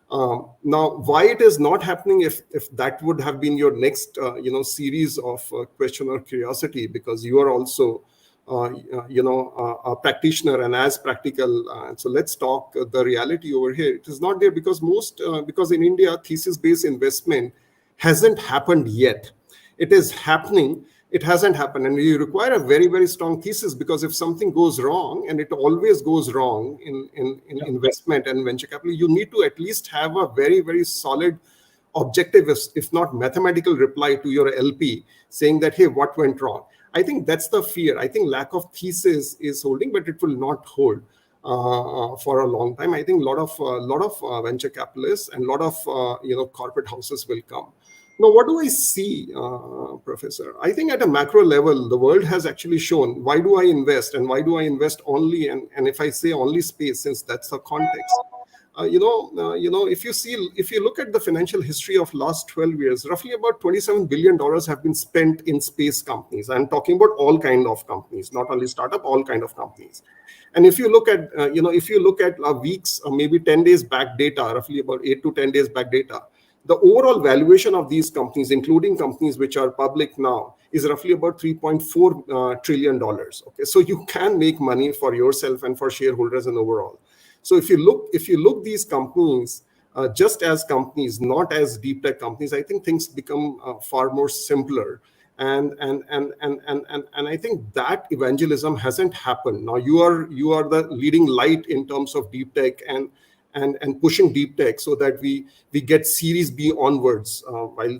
Now, why it is not happening? If that would have been your next series of question or curiosity, because you are also a practitioner and as practical. So let's talk the reality over here. It is not there because because in India, thesis-based investment hasn't happened yet. It is happening. It hasn't happened, and you require a very, very strong thesis, because if something goes wrong, and it always goes wrong in investment and venture capital, you need to at least have a very, very solid objective, if not mathematical reply to your LP saying that, hey, what went wrong? I think that's the fear. I think lack of thesis is holding, but it will not hold for a long time. I think a lot of venture capitalists and a lot of corporate houses will come. Now, what do I see, Professor? I think at a macro level, the world has actually shown why do I invest, and why do I invest only, and if I say only space, since that's the context. If you look at the financial history of last 12 years, roughly about $27 billion have been spent in space companies. I'm talking about all kind of companies, not only startup, all kind of companies. And if you look at, weeks or maybe 10 days back data, roughly about 8 to 10 days back data, the overall valuation of these companies, including companies which are public now, is roughly about $3.4 trillion. Okay, so you can make money for yourself and for shareholders and overall. So if you look these companies just as companies, not as deep tech companies, I think things become far more simpler. And I think that evangelism hasn't happened. Now you are the leading light in terms of deep tech and pushing deep tech so that we get Series B onwards. While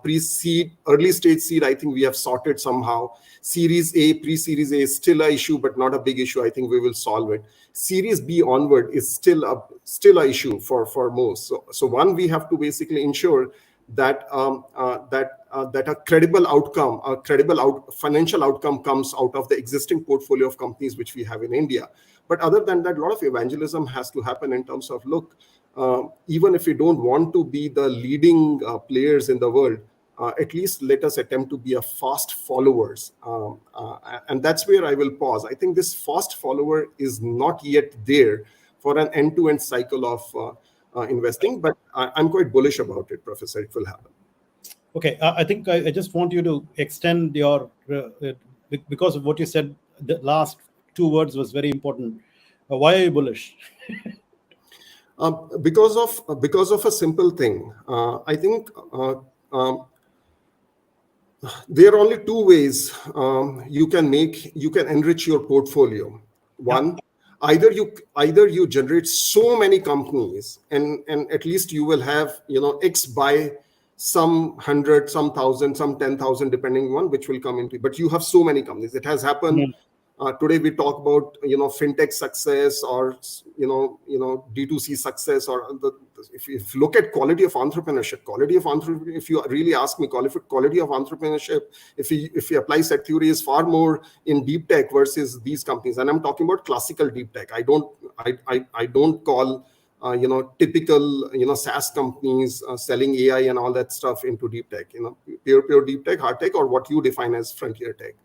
pre-seed, early stage seed, I think we have sorted somehow. Series A, pre-series A is still an issue, but not a big issue. I think we will solve it. Series B onward is still a issue for most. So one, we have to basically ensure that that a credible outcome, financial outcome comes out of the existing portfolio of companies which we have in India. But other than that, a lot of evangelism has to happen in terms of, look, even if we don't want to be the leading players in the world, at least let us attempt to be a fast followers. And that's where I will pause. I think this fast follower is not yet there for an end-to-end cycle of investing, but I'm quite bullish about it, Professor. It will happen. Okay, I think I just want you to extend your, because of what you said, the last two words was very important. Why are you bullish? Because of a simple thing. I think there are only two ways you can enrich your portfolio. One, either you generate so many companies and at least you will have X by some 100, some 1,000, some 10,000, depending on which will come into. But you have so many companies. It has happened. Today we talk about fintech success or D2C success, or if you look at quality of entrepreneurship, if you really ask me, quality of entrepreneurship, if you apply set theory, is far more in deep tech versus these companies. And I'm talking about classical deep tech. I don't call typical SaaS companies selling AI and all that stuff into deep tech. Pure deep tech, hard tech, or what you define as frontier tech.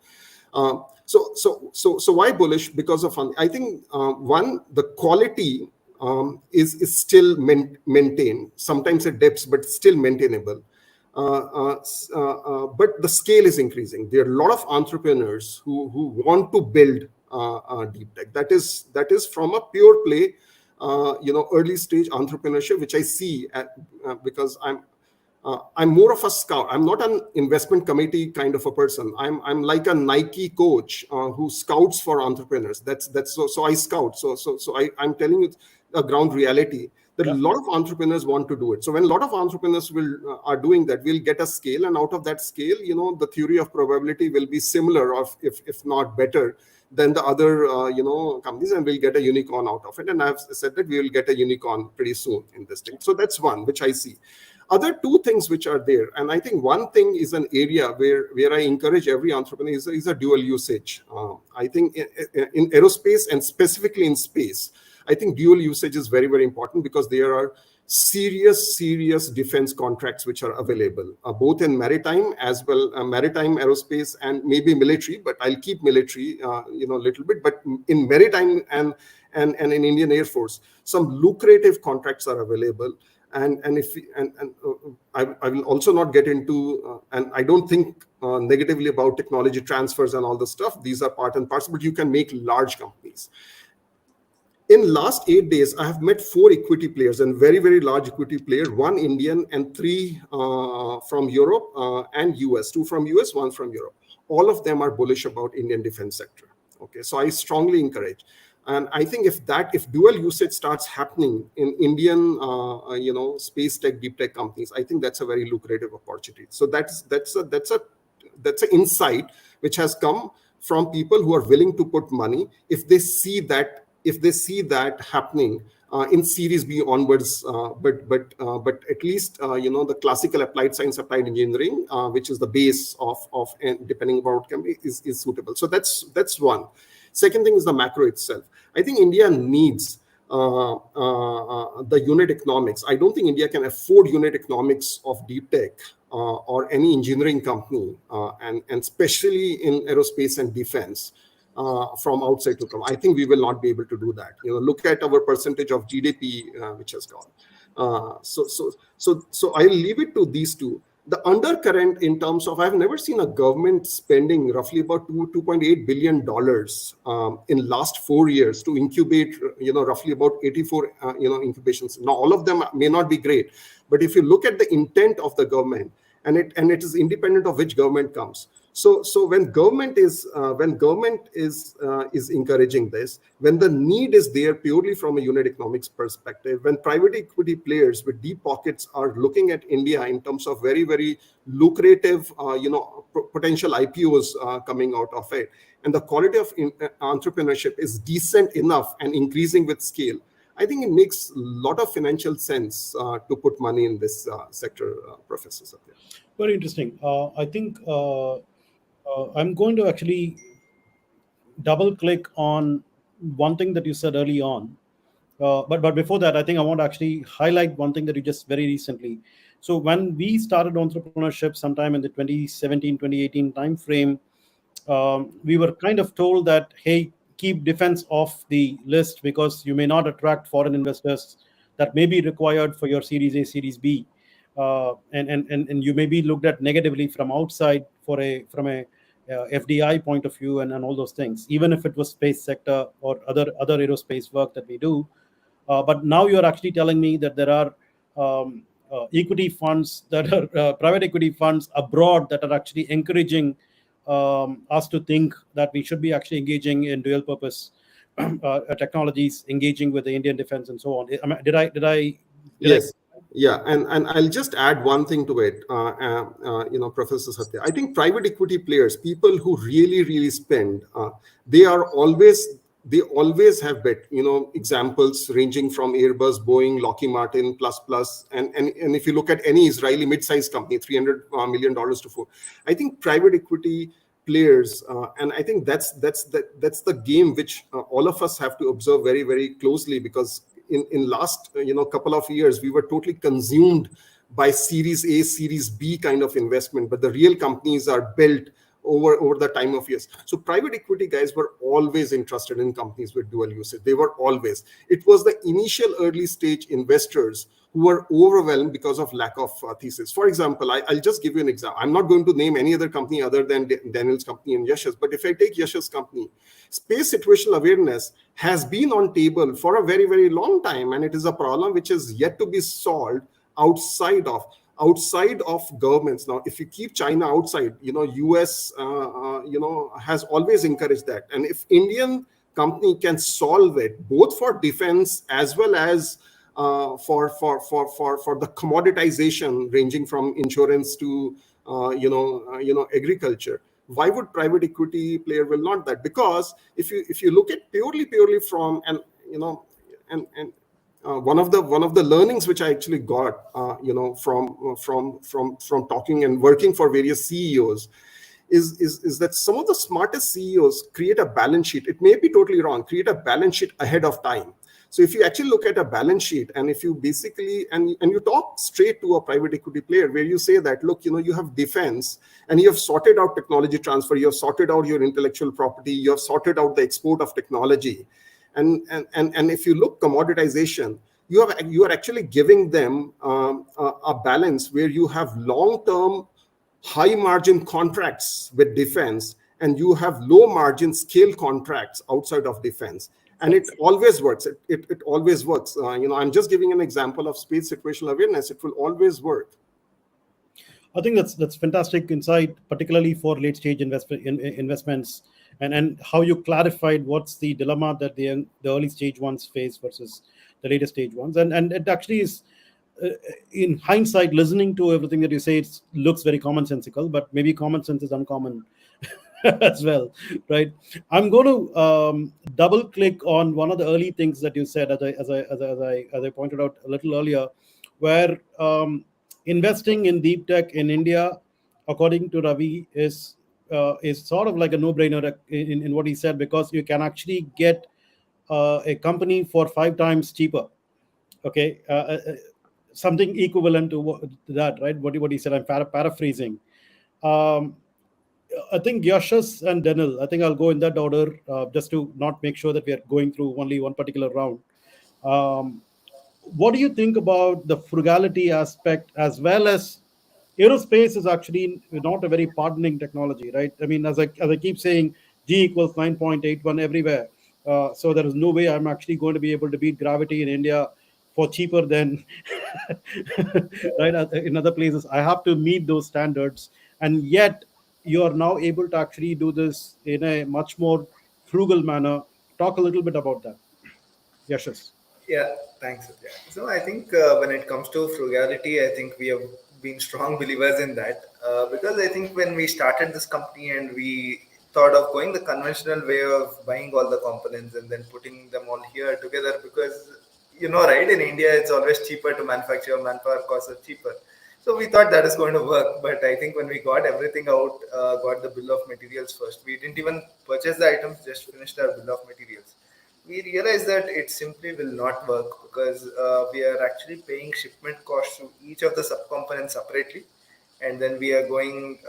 So why bullish? Because of, I think one, the quality is still maintained. Sometimes it dips, but still maintainable. But the scale is increasing. There are a lot of entrepreneurs who want to build deep tech. That is from a pure play, early stage entrepreneurship, which I see because I'm more of a scout. I'm not an investment committee kind of a person. I'm like a Nike coach who scouts for entrepreneurs. That's so I scout. So I'm telling you the ground reality that a lot of entrepreneurs want to do it. So when a lot of entrepreneurs are doing that, we'll get a scale, and out of that scale, the theory of probability will be similar, or if not better than the other companies, and we'll get a unicorn out of it. And I've said that we will get a unicorn pretty soon in this thing. So that's one which I see. Other two things which are there, and I think one thing is an area where I encourage every entrepreneur is a dual usage. I think in aerospace and specifically in space, I think dual usage is very, very important, because there are serious defense contracts which are available, both in maritime as well, maritime, aerospace, and maybe military. But I'll keep military, little bit. But in maritime and in Indian Air Force, some lucrative contracts are available. And if I will also not get into and I don't think negatively about technology transfers and all the stuff. These are part and parcel, but you can make large companies. In last 8 days, I have met 4 equity players and very, very large equity player, 1 Indian and 3 from Europe and US, 2 from US, 1 from Europe. All of them are bullish about Indian defense sector. Okay, so I strongly encourage. And I think if dual usage starts happening in Indian, space tech, deep tech companies, I think that's a very lucrative opportunity. So that's an insight which has come from people who are willing to put money if they see that happening in Series B onwards, but at least the classical applied science, applied engineering, which is the base of and depending on what company is suitable. So that's one. Second thing is the macro itself. I think India needs the unit economics. I don't think India can afford unit economics of deep tech or any engineering company, and especially in aerospace and defense. From outside to come. I think we will not be able to do that. Look at our percentage of GDP, which has gone. So I'll leave it to these two. The undercurrent in terms of, I've never seen a government spending roughly about $2.8 billion in last 4 years to incubate, roughly about 84, incubations. Now, all of them may not be great, but if you look at the intent of the government, and it is independent of which government comes. So when government is encouraging this, when the need is there purely from a unit economics perspective, when private equity players with deep pockets are looking at India in terms of very, very lucrative, potential IPOs coming out of it, and the quality of entrepreneurship is decent enough and increasing with scale, I think it makes a lot of financial sense to put money in this sector, Professor Satya. Very interesting. I think I'm going to actually double click on one thing that you said early on. But before that, I think I want to actually highlight one thing that you just very recently. So when we started entrepreneurship sometime in the 2017, 2018 timeframe, we were kind of told that, hey, keep defense off the list because you may not attract foreign investors that may be required for your Series A, Series B. And you may be looked at negatively from outside from a FDI point of view and all those things, even if it was space sector or other aerospace work that we do. But now you're actually telling me that there are equity funds that are private equity funds abroad that are actually encouraging us to think that we should be actually engaging in dual purpose technologies, engaging with the Indian defense and so on. Did I? Yes. Yeah, and I'll just add one thing to it, Professor Satya. I think private equity players, people who really spend, they always have bet, examples ranging from Airbus, Boeing, Lockheed Martin, plus, and if you look at any Israeli mid-sized company, $300 million to 4. I think private equity players, and I think that's the game which all of us have to observe very, very closely, because in last couple of years we were totally consumed by Series A, Series B kind of investment, but the real companies are built over the time of years. So private equity guys were always interested in companies with dual usage. They were always. It was the initial early stage investors who were overwhelmed because of lack of thesis. For example, I'll just give you an example. I'm not going to name any other company other than Daniel's company and Yash's, but if I take Yash's company, space situational awareness has been on table for a very, very long time, and it is a problem which is yet to be solved outside of governments. Now, if you keep China outside, US, has always encouraged that. And if Indian company can solve it, both for defense as well as for the commoditization ranging from insurance to, agriculture, why would private equity player will not that? Because if you look at purely from, one of the learnings which I actually got, from talking and working for various CEOs, is that some of the smartest CEOs create a balance sheet. It may be totally wrong. Create a balance sheet ahead of time. So if you actually look at a balance sheet, and if you basically and you talk straight to a private equity player where you say that, look, you have defense and you have sorted out technology transfer, you have sorted out your intellectual property, you have sorted out the export of technology. And if you look commoditization, you are actually giving them a balance where you have long-term high margin contracts with defense, and you have low margin scale contracts outside of defense, and it always works. It always works. I'm just giving an example of space situational awareness. It will always work. I think that's fantastic insight, particularly for late stage investments, and how you clarified what's the dilemma that the early stage ones face versus the later stage ones, and it actually is. In hindsight, listening to everything that you say, it looks very commonsensical, but maybe common sense is uncommon as well, right? I'm going to double click on one of the early things that you said, as I pointed out a little earlier, where investing in deep tech in India, according to Ravi, is sort of like a no-brainer in what he said, because you can actually get a company for 5 times cheaper. Okay, something equivalent to that, right? What he said. I'm paraphrasing. I think Yashas and Denil, I think I'll go in that order, just to not make sure that we are going through only one particular round. What do you think about the frugality aspect, as well as aerospace is actually not a very pardoning technology, right? I mean, as I keep saying, G equals 9.81 everywhere. So there is no way I'm actually going to be able to beat gravity in India for cheaper than right in other places. I have to meet those standards, and yet you are now able to actually do this in a much more frugal manner. Talk a little bit about that. Yashas. Yeah, thanks. Satya. So I think when it comes to frugality, I think we have been strong believers in that, because I think when we started this company and we thought of going the conventional way of buying all the components and then putting them all here together, because right, in India it's always cheaper to manufacture, manpower costs are cheaper. So we thought that is going to work, but I think when we got everything out, got the bill of materials first, we didn't even purchase the items, just finished our bill of materials. We realized that it simply will not work, because we are actually paying shipment costs to each of the subcomponents separately, and then we are going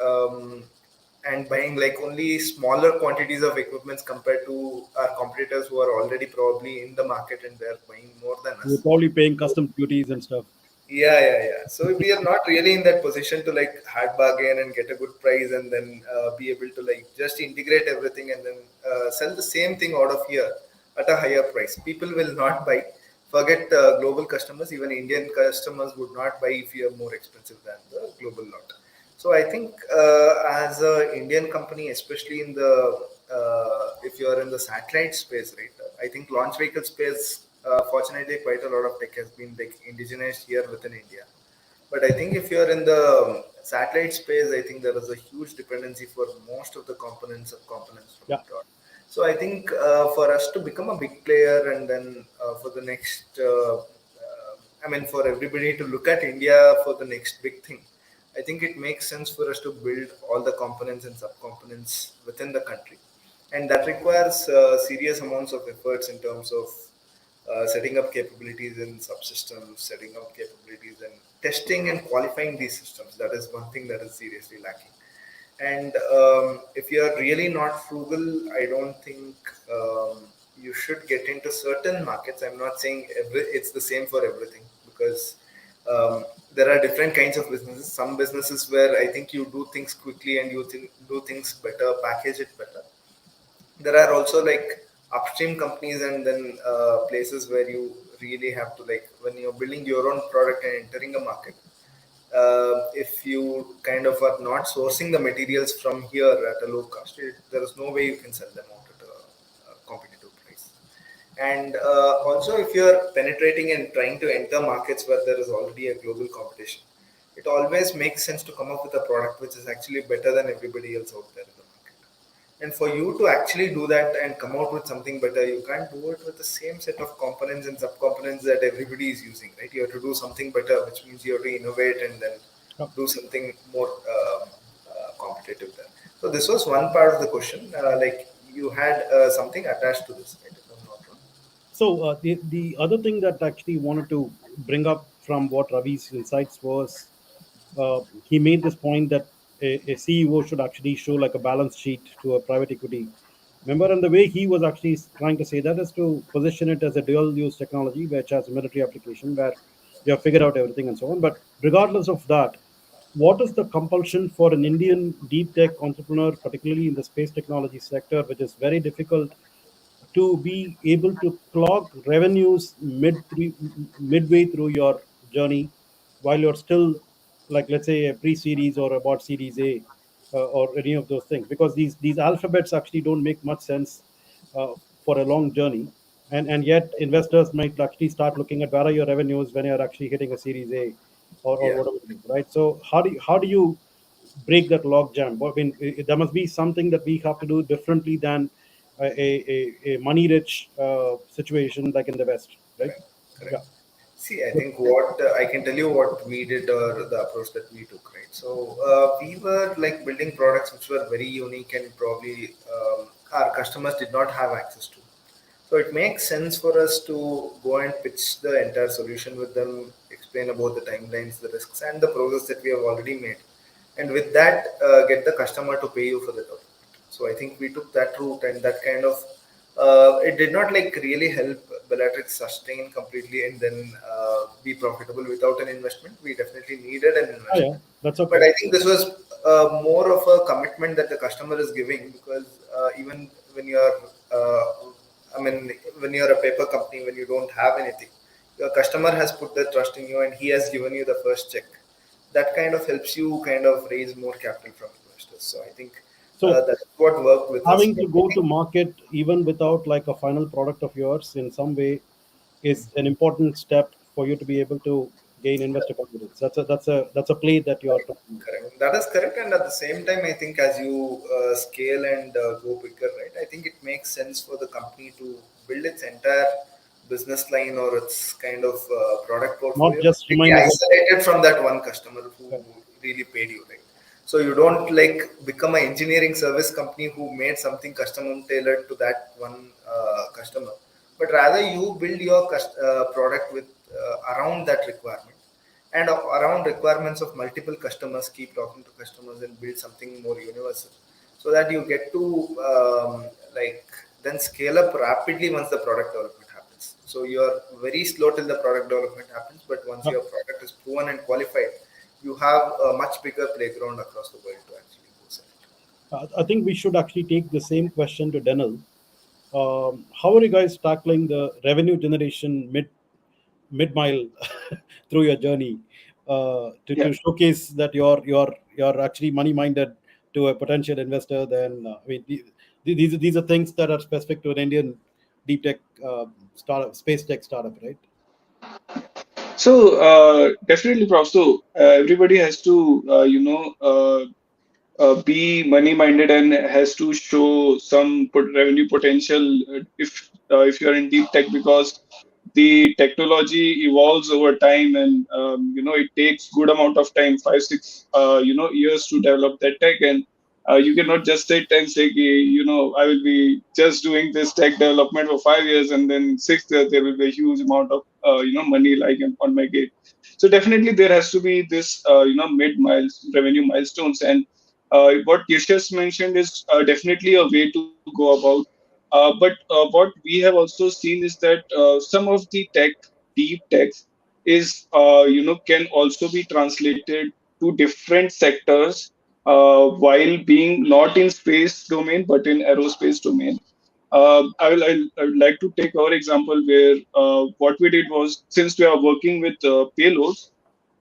and buying like only smaller quantities of equipments compared to our competitors who are already probably in the market and they're buying more than us. You're probably paying custom duties and stuff. Yeah. So we are not really in that position to like hard bargain and get a good price and then be able to like just integrate everything and then sell the same thing out of here at a higher price. People will not buy. Forget global customers, even Indian customers would not buy if you are more expensive than the global lot. So I think as an Indian company, especially in the if you are in the satellite space, right? I think launch vehicle space. Fortunately, quite a lot of tech has been like indigenized here within India. But I think if you're in the satellite space, I think there is a huge dependency for most of the components from abroad. So I think for us to become a big player and then for the next, for everybody to look at India for the next big thing, I think it makes sense for us to build all the components and subcomponents within the country. And that requires serious amounts of efforts in terms of setting up capabilities in subsystems, setting up capabilities and testing and qualifying these systems. That is one thing that is seriously lacking. And if you are really not frugal, I don't think you should get into certain markets. I'm not saying it's the same for everything, because there are different kinds of businesses. Some businesses where I think you do things quickly and you do things better, package it better. There are also like upstream companies and then places where you really have to, like when you're building your own product and entering a market, if you kind of are not sourcing the materials from here at a low cost, there is no way you can sell them out at a competitive price. And also if you're penetrating and trying to enter markets where there is already a global competition, it always makes sense to come up with a product which is actually better than everybody else out there in the market. And for you to actually do that and come out with something better, you can't do it with the same set of components and subcomponents that everybody is using, right? You have to do something better, which means you have to innovate and then do something more competitive there. So this was one part of the question. Like you had something attached to this, right? If I'm not wrong. So the other thing that actually wanted to bring up from what Ravi's insights was, he made this point that a CEO should actually show like a balance sheet to a private equity Remember, and the way he was actually trying to say that is to position it as a dual use technology, which has a military application where you have figured out everything and so on. But regardless of that, what is the compulsion for an Indian deep tech entrepreneur, particularly in the space technology sector, which is very difficult to be able to clock revenues midway through your journey while you're still, like, let's say, a pre-series or about series A, or any of those things, because these alphabets actually don't make much sense uh, for a long journey, and yet investors might actually start looking at where are your revenues when you're actually hitting a series A, or Yeah. whatever it is, right? So how do you break that log jam? I mean, there must be something that we have to do differently than a money rich situation like in the West, right? Correct. Yeah. Correct. See, I think what I can tell you what we did, or the approach that we took, right? So we were like building products which were very unique and probably our customers did not have access to. So it makes sense for us to go and pitch the entire solution with them, explain about the timelines, the risks, and the progress that we have already made, and with that, get the customer to pay you for the development. So I think we took that route, and that kind of it did not like really help Bellatrix sustain completely and then be profitable without an investment. We definitely needed an Oh, yeah, investment, that's but okay. I think this was more of a commitment that the customer is giving, because even when you're uh, I mean, when you're a paper company, when you don't have anything, your customer has put their trust in you and he has given you the first check. That kind of helps you kind of raise more capital from investors. So I think So that's what worked with us. having But to I go to think, market even without like a final product of yours in some way is an important step for you to be able to gain investor confidence. That's a play that you are talking about, correct. That is correct. And at the same time, I think as you scale and go bigger, right, I think it makes sense for the company to build its entire business line or its kind of product not portfolio just completely remain as isolated from that one customer who a really paid you, right? So you don't like become an engineering service company who made something custom tailored to that one customer, but rather you build your product with around that requirement, and around requirements of multiple customers, keep talking to customers and build something more universal, so that you get to like then scale up rapidly once the product development happens. So you're very slow till the product development happens, but once uh, your product is proven and qualified, you have a much bigger playground across the world to actually go sell it. I think we should actually take the same question to Denel. How are you guys tackling the revenue generation mid mile through your journey, Yeah. to showcase that you're actually money minded to a potential investor? Then I mean, these are things that are specific to an Indian deep tech startup, space tech startup, right? So definitely, Prof. So everybody has to, be money minded and has to show some revenue potential if you're in deep tech, because the technology evolves over time, and it takes good amount of time, 5 6 years to develop that tech. And you cannot just sit and say, I will be just doing this tech development for 5 years, and then 6 years there will be a huge amount of money like on my gate. So definitely there has to be this mid miles revenue milestones. And what Yashas mentioned is definitely a way to go about. But what we have also seen is that some of the deep techs, can also be translated to different sectors while being not in space domain but in aerospace domain. I would like to take our example where what we did was, since we are working with payloads,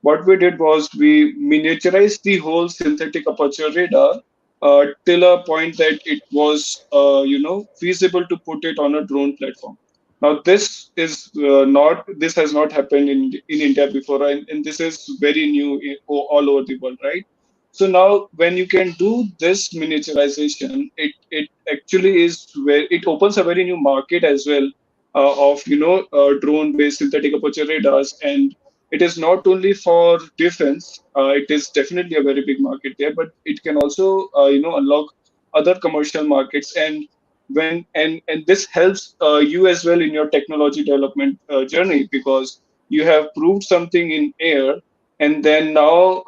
what we did was we miniaturized the whole synthetic aperture radar till a point that it was, feasible to put it on a drone platform. Now, this has not happened in India before, and this is very new all over the world, right? So now, when you can do this miniaturization, it actually is where it opens a very new market as well of drone-based synthetic aperture radars. And it is not only for defense. It is definitely a very big market there, but it can also unlock other commercial markets. And this helps you as well in your technology development journey, because you have proved something in air, and then now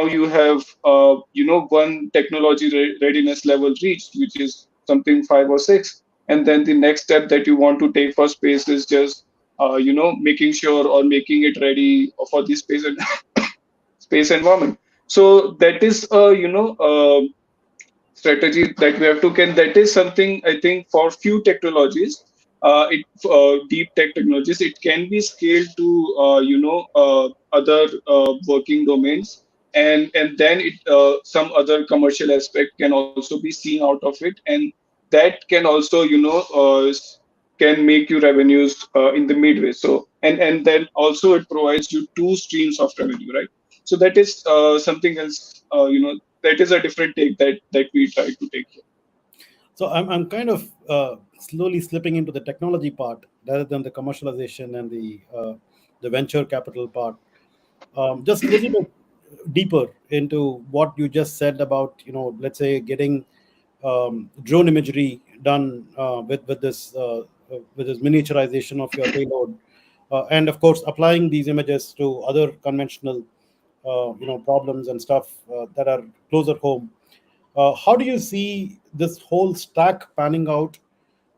you have one technology readiness level reached, which is something 5 or 6, and then the next step that you want to take for space is just making sure or making it ready for the space environment. So that is strategy that we have to and that is something I think for few technologies, deep tech technologies, it can be scaled to other working domains, and then some other commercial aspect can also be seen out of it, and that can also can make you revenues in the midway. So and then also it provides you two streams of revenue, right? So that is something else, that is a different take that we try to take here. So I'm kind of slowly slipping into the technology part rather than the commercialization and the venture capital part. Just a little bit deeper into what you just said about, let's say getting drone imagery done with this miniaturization of your payload, and of course applying these images to other conventional problems and stuff that are closer home. How do you see this whole stack panning out?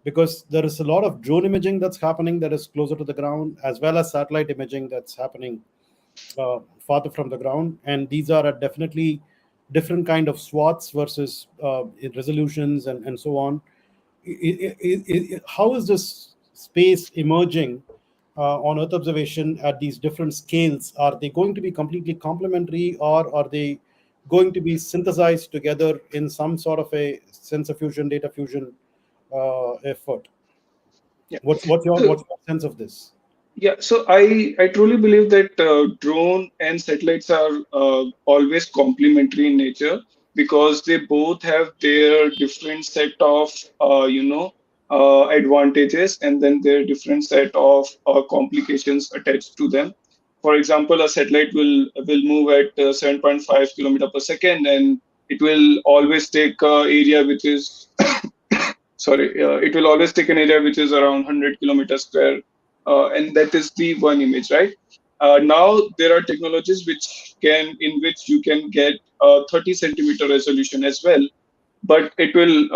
Because there is a lot of drone imaging that's happening that is closer to the ground, as well as satellite imaging that's happening farther from the ground, and these are definitely different kind of swaths versus resolutions and so on. How is this space emerging on Earth observation at these different scales? Are they going to be completely complementary, or are they going to be synthesized together in some sort of a sensor fusion, data fusion effort? Yeah. What's your sense of this? Yeah, so I truly believe that drone and satellites are always complementary in nature, because they both have their different set of advantages, and then their different set of complications attached to them. For example, a satellite will move at 7.5 kilometer per second, and it will always take area which is sorry, it will always take an area which is around 100 kilometers square, and that is the one image, right? Now there are technologies in which you can get 30 centimeter resolution as well, but it will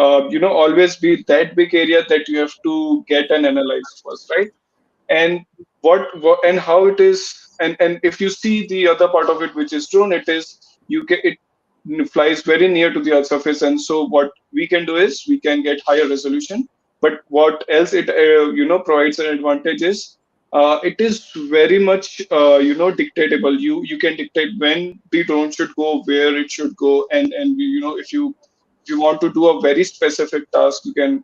always be that big area that you have to get and analyze first, right? And what and how it is, and if you see the other part of it, which is drone, it flies very near to the earth's surface, and so what we can do is we can get higher resolution. But what else it provides an advantage is, it is very much dictatable. You can dictate when the drone should go, where it should go, and if you want to do a very specific task, you can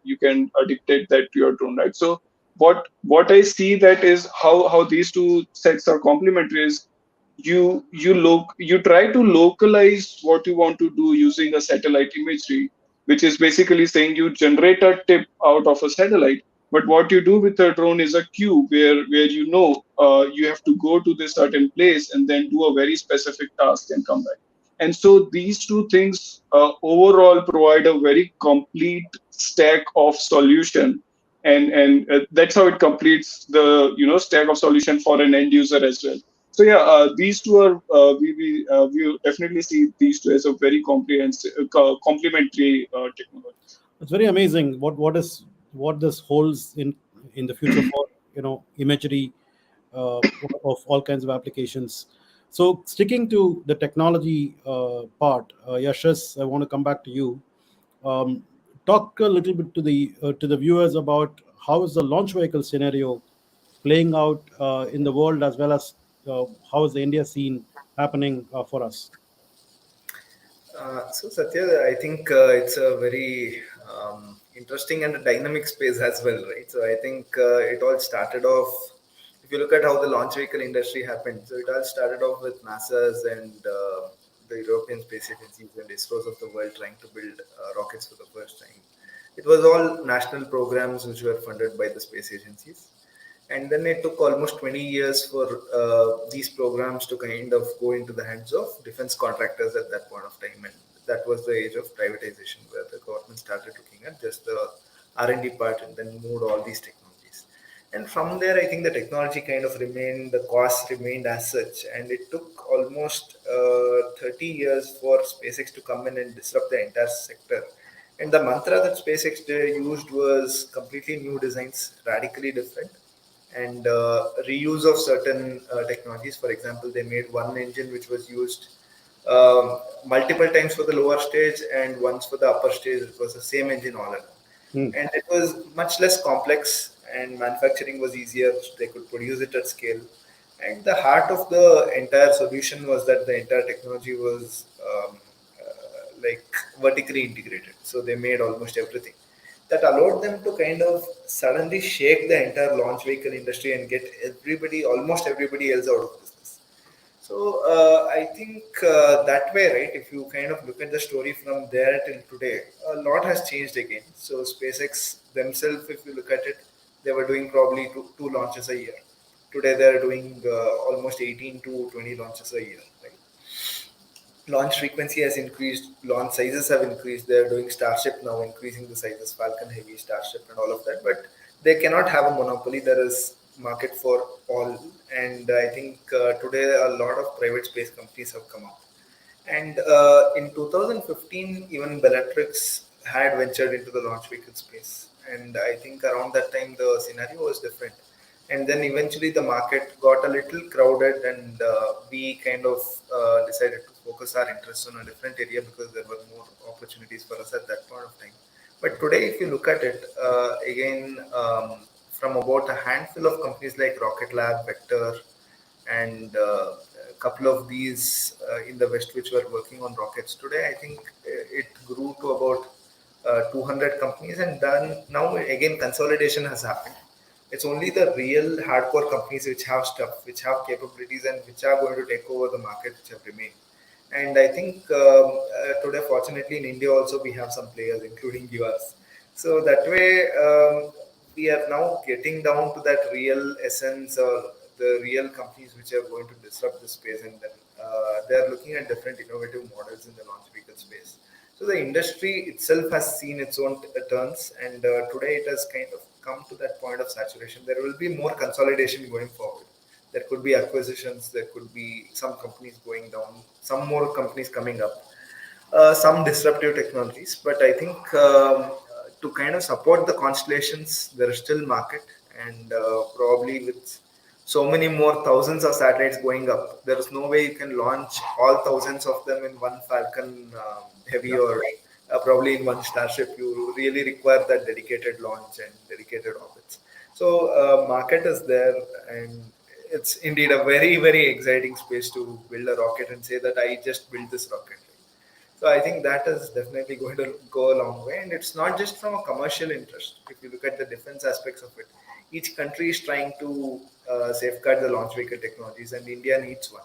dictate that to your drone, right? So what I see that is how these two sets are complementary is, you try to localize what you want to do using a satellite imagery, which is basically saying you generate a tip out of a satellite. But what you do with a drone is a queue where you have to go to this certain place and then do a very specific task and come back. And so these two things overall provide a very complete stack of solution, and that's how it completes the stack of solution for an end user as well. So yeah, these two are we definitely see these two as a very comprehensive complementary technologies. It's very amazing what this holds in the future for imagery of all kinds of applications. So sticking to the technology part, Yashas, I want to come back to you. Talk a little bit to the viewers about how is the launch vehicle scenario playing out in the world, as well as how is the India scene happening for us. So Satya, I think it's a very interesting and a dynamic space as well, right? So I think it all started off, if you look at how the launch vehicle industry happened, so it all started off with NASA's and the European Space Agencies and ISROs of the world trying to build rockets for the first time. It was all national programs which were funded by the space agencies. And then it took almost 20 years for these programs to kind of go into the hands of defense contractors at that point of time. And that was the age of privatization, where the government started looking at just the R&D part and then moved all these technologies. And from there, I think the technology kind of remained, the costs remained as such. And it took almost 30 years for SpaceX to come in and disrupt the entire sector. And the mantra that SpaceX used was completely new designs, radically different, and reuse of certain technologies. For example, they made one engine which was used multiple times for the lower stage and once for the upper stage. It was the same engine all along. And it was much less complex, and manufacturing was easier. They could produce it at scale. And the heart of the entire solution was that the entire technology was like vertically integrated. So they made almost everything that allowed them to kind of suddenly shake the entire launch vehicle industry and get everybody, almost everybody else out of business. So I think that way, right? If you kind of look at the story from there till today, a lot has changed again. So SpaceX themselves, if you look at it, they were doing probably two launches a year. Today they're doing almost 18 to 20 launches a year. Right? Launch frequency has increased, launch sizes have increased. They're doing Starship now, increasing the sizes, Falcon Heavy, Starship, and all of that. But they cannot have a monopoly. There is market for all, and I think today a lot of private space companies have come up. And in 2015, even Bellatrix had ventured into the launch vehicle space, and I think around that time the scenario was different. And then eventually the market got a little crowded, and we kind of decided to focus our interest on a different area because there were more opportunities for us at that point of time. But today, if you look at it, again, from about a handful of companies like Rocket Lab, Vector, and a couple of these in the West which were working on rockets, today I think it grew to about 200 companies, and then now again consolidation has happened. It's only the real hardcore companies which have stuff, which have capabilities, and which are going to take over the market, which have remained. And I think today, fortunately, in India also we have some players, including yours. So that way, we are now getting down to that real essence or the real companies which are going to disrupt the space, and then they are looking at different innovative models in the launch vehicle space. So the industry itself has seen its own turns, and today it has kind of come to that point of saturation. There will be more consolidation going forward. There could be acquisitions, there could be some companies going down, some more companies coming up, some disruptive technologies. But I think to kind of support the constellations, there is still market, and probably with so many more thousands of satellites going up, there is no way you can launch all thousands of them in one Falcon Heavy or probably in one Starship. You really require that dedicated launch and dedicated orbits. So market is there, and it's indeed a very, very exciting space to build a rocket and say that I just built this rocket. So I think that is definitely going to go a long way, and it's not just from a commercial interest. If you look at the defense aspects of it, each country is trying to safeguard the launch vehicle technologies, and India needs one,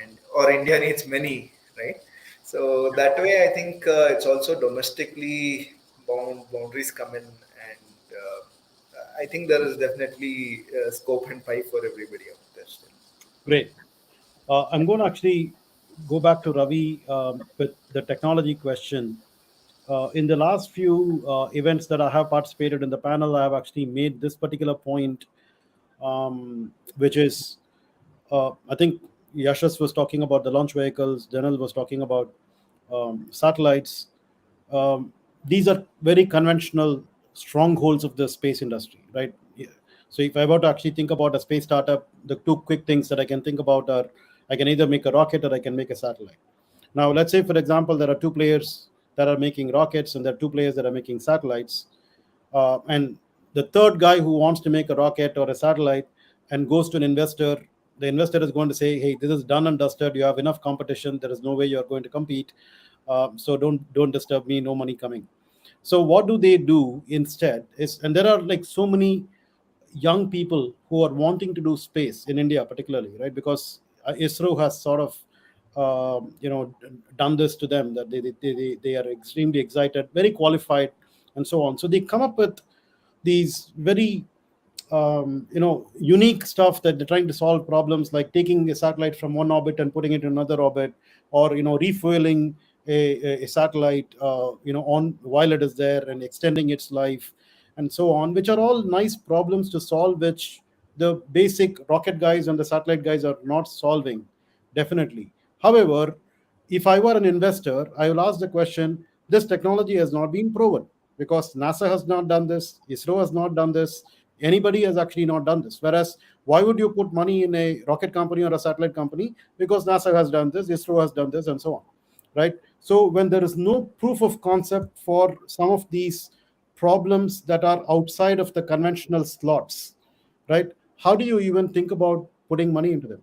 and or India needs many, right? So that way, I think it's also domestically boundaries come in, and I think there is definitely scope and pie for everybody out there still. Great. I'm going to actually go back to Ravi with the technology question. In the last few events that I have participated in the panel, I have actually made this particular point, which is, I think Yashas was talking about the launch vehicles, Janal was talking about satellites. These are very conventional strongholds of the space industry, right? So if I were to actually think about a space startup, the two quick things that I can think about are I can either make a rocket or I can make a satellite. Now, let's say, for example, there are two players that are making rockets and there are two players that are making satellites. And the third guy who wants to make a rocket or a satellite and goes to an investor, the investor is going to say, hey, this is done and dusted. You have enough competition. There is no way you're going to compete. So don't disturb me. No money coming. So what do they do instead is, and there are like so many young people who are wanting to do space in India, particularly, right? Because ISRO has sort of done this to them, that they are extremely excited, very qualified, and so on. So they come up with these very unique stuff that they're trying to solve problems, like taking a satellite from one orbit and putting it in another orbit, or refueling a satellite on while it is there and extending its life, and so on, which are all nice problems to solve, which the basic rocket guys and the satellite guys are not solving, definitely. However, if I were an investor, I will ask the question this technology has not been proven, because NASA has not done this, ISRO has not done this, anybody has actually not done this. Whereas, why would you put money in a rocket company or a satellite company? Because NASA has done this, ISRO has done this, and so on, right? So when there is no proof of concept for some of these problems that are outside of the conventional slots, right? How do you even think about putting money into them?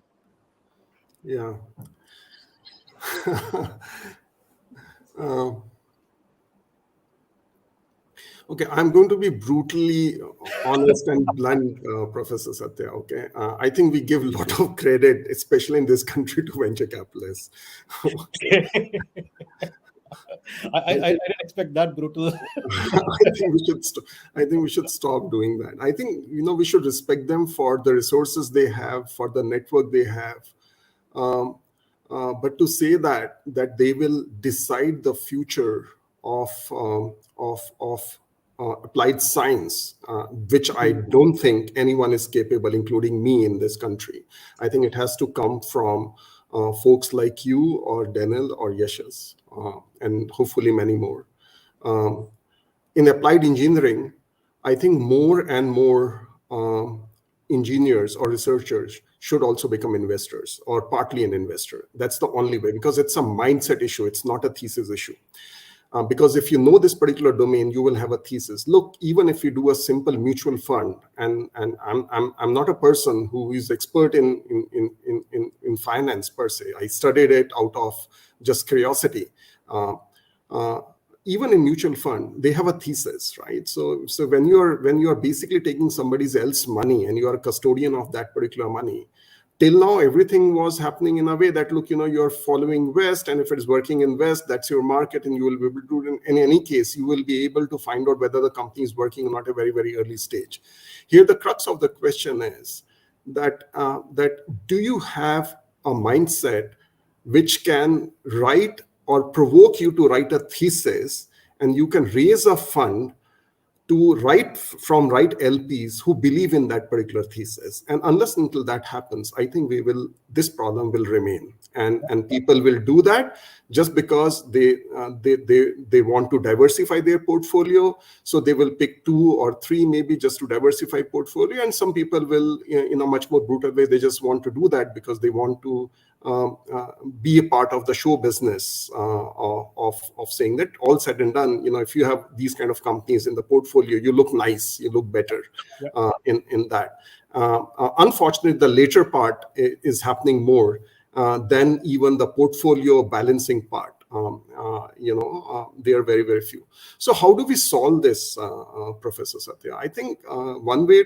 Yeah. Okay, I'm going to be brutally honest and blunt, Professor Satya. Okay, I think we give a lot of credit, especially in this country, to venture capitalists. I didn't expect that brutal. I think we should. I think we should stop doing that. I think we should respect them for the resources they have, for the network they have. But to say that they will decide the future of applied science, which I don't think anyone is capable, including me, in this country. I think it has to come from folks like you or Denel or Yashas, and hopefully many more. In applied engineering, I think more and more engineers or researchers should also become investors or partly an investor. That's the only way, because it's a mindset issue. It's not a thesis issue. Because if you know this particular domain, you will have a thesis. Look, even if you do a simple mutual fund, and I'm not a person who is expert in finance per se. I studied it out of just curiosity. Even in mutual fund, they have a thesis, right? So when you are basically taking somebody else's money and you are a custodian of that particular money, till now, everything was happening in a way that, look, you're following West, and if it's working in West, that's your market, and you will be able to do it. In any case, you will be able to find out whether the company is working or not at a very, very early stage. Here, the crux of the question is that do you have a mindset which can write or provoke you to write a thesis, and you can raise a fund to write from right LPs who believe in that particular thesis. And unless until that happens, I think this problem will remain. And people will do that just because they want to diversify their portfolio. So they will pick 2 or 3 maybe just to diversify portfolio. And some people will, in a much more brutal way, they just want to do that because they want to be a part of the show business of saying that all said and done, if you have these kind of companies in the portfolio, you look nice, you look better. Yeah. In that. Unfortunately, the later part is happening more than even the portfolio balancing part. They are very, very few. So how do we solve this, Professor Satya? I think one way,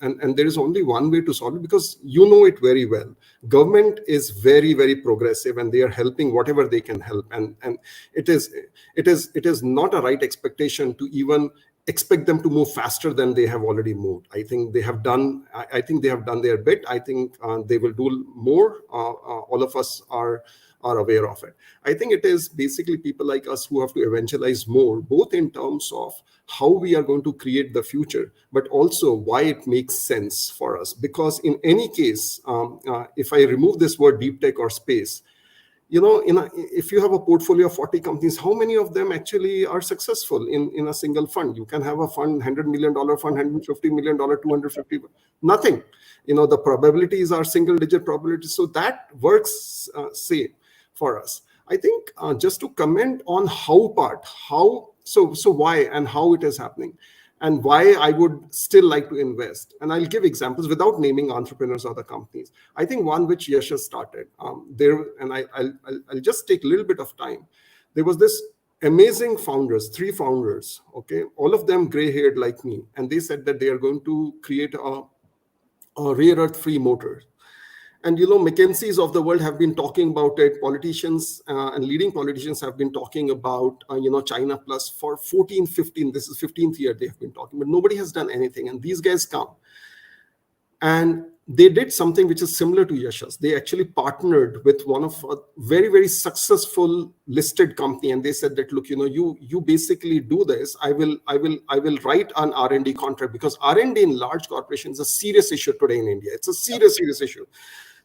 and there is only one way to solve it, because you know it very well. Government is very, very progressive, and they are helping whatever they can help. And it is not a right expectation to even expect them to move faster than they have already moved. I think they have done. I think they have done their bit. I think they will do more. All of us are aware of it. I think it is basically people like us who have to evangelize more, both in terms of how we are going to create the future, but also why it makes sense for us. Because in any case, if I remove this word deep tech or space, if you have a portfolio of 40 companies, how many of them actually are successful in a single fund? You can have a fund, $100 million fund, $150 million, 250, nothing. The probabilities are single digit probabilities. So that works, say, for us. I think just to comment on so why and how it is happening, and why I would still like to invest. And I'll give examples without naming entrepreneurs or the companies. I think one which Yash has started there, and I'll just take a little bit of time. There was this amazing founders, 3 founders, okay, all of them gray-haired like me, and they said that they are going to create a rare earth free motor. And McKinsey's of the world have been talking about it. Politicians and leading politicians have been talking about China Plus for 14, 15. This is 15th year they have been talking, but nobody has done anything. And these guys come, and they did something which is similar to Yashas. They actually partnered with one of a very, very successful listed company, and they said that, look, you basically do this. I will write an R&D contract, because R&D in large corporations is a serious issue today in India. It's a serious issue.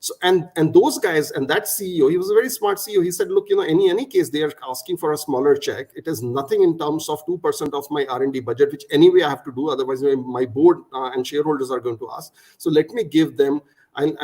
So and those guys and that CEO, he was a very smart CEO. He said, look, in any case, they are asking for a smaller check. It is nothing in terms of 2% of my R&D budget, which anyway I have to do. Otherwise, my board and shareholders are going to ask. So let me give them. I'm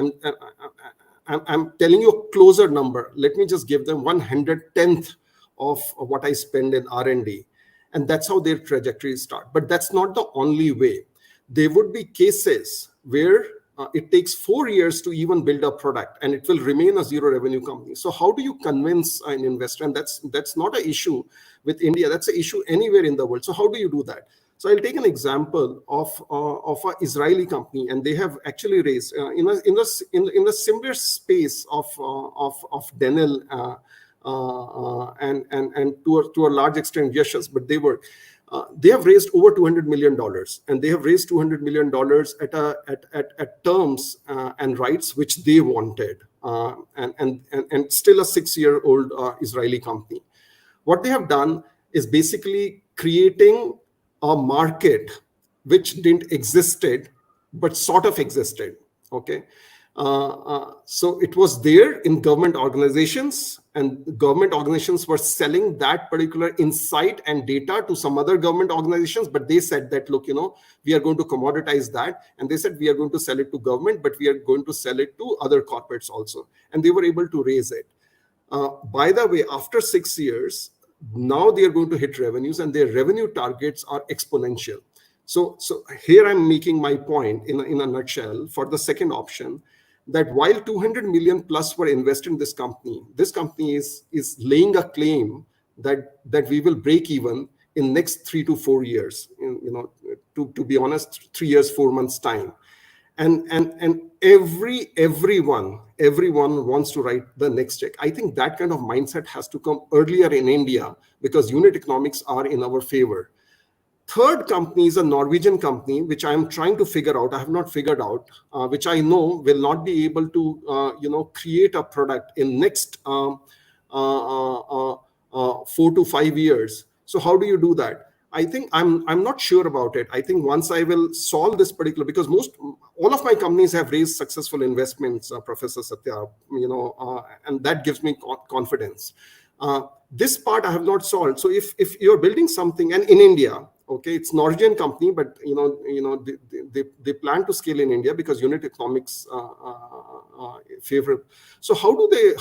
telling you a closer number. Let me just give them 110th of what I spend in R&D. And that's how their trajectory start. But that's not the only way. There would be cases where it takes 4 years to even build a product and it will remain a zero revenue company. So how do you convince an investor? And that's not an issue with India. That's an issue anywhere in the world. So how do you do that? So I'll take an example of an Israeli company, and they have actually raised in the similar space of Denel and to a large extent Yashas, but they have raised over $200 million, and they have raised $200 million at terms and rights which they wanted, and still a 6-year-old Israeli company. What they have done is basically creating a market which didn't existed but sort of existed. Okay, so it was there in government organizations, and government organizations were selling that particular insight and data to some other government organizations, but they said that, look, we are going to commoditize that, and they said we are going to sell it to government, but we are going to sell it to other corporates also, and they were able to raise it. By the way, after 6 years, now they are going to hit revenues, and their revenue targets are exponential. So here I'm making my point in a nutshell for the second option, that while 200 million plus were invested in this company is laying a claim that we will break even in next 3 to 4 years, to be honest, 3 years, 4 months time. And everyone wants to write the next check. I think that kind of mindset has to come earlier in India, because unit economics are in our favor. Third company is a Norwegian company, which I am trying to figure out. I have not figured out, which I know will not be able to, create a product in next 4 to 5 years. So how do you do that? I think I'm not sure about it. I think once I will solve this particular, because all of my companies have raised successful investments, Professor Satya, and that gives me confidence. This part I have not solved. So if you're building something, and in India, okay, it's Norwegian company, but they plan to scale in India because unit economics favorable. So how do they?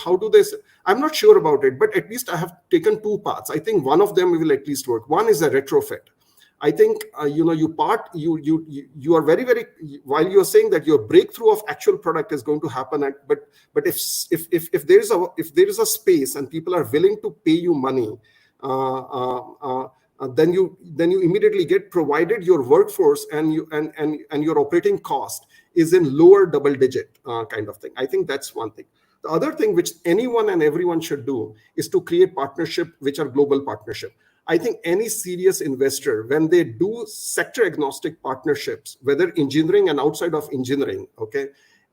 I'm not sure about it, but at least I have taken 2 paths. I think one of them will at least work. One is a retrofit. I think you are very, very, while you're saying that your breakthrough of actual product is going to happen but if there is a space and people are willing to pay you money, then you immediately get, provided your workforce and your operating cost is in lower double digit kind of thing. I think that's one thing. The other thing which anyone and everyone should do is to create partnership which are global partnership. I think any serious investor, when they do sector agnostic partnerships, whether engineering and outside of engineering, okay,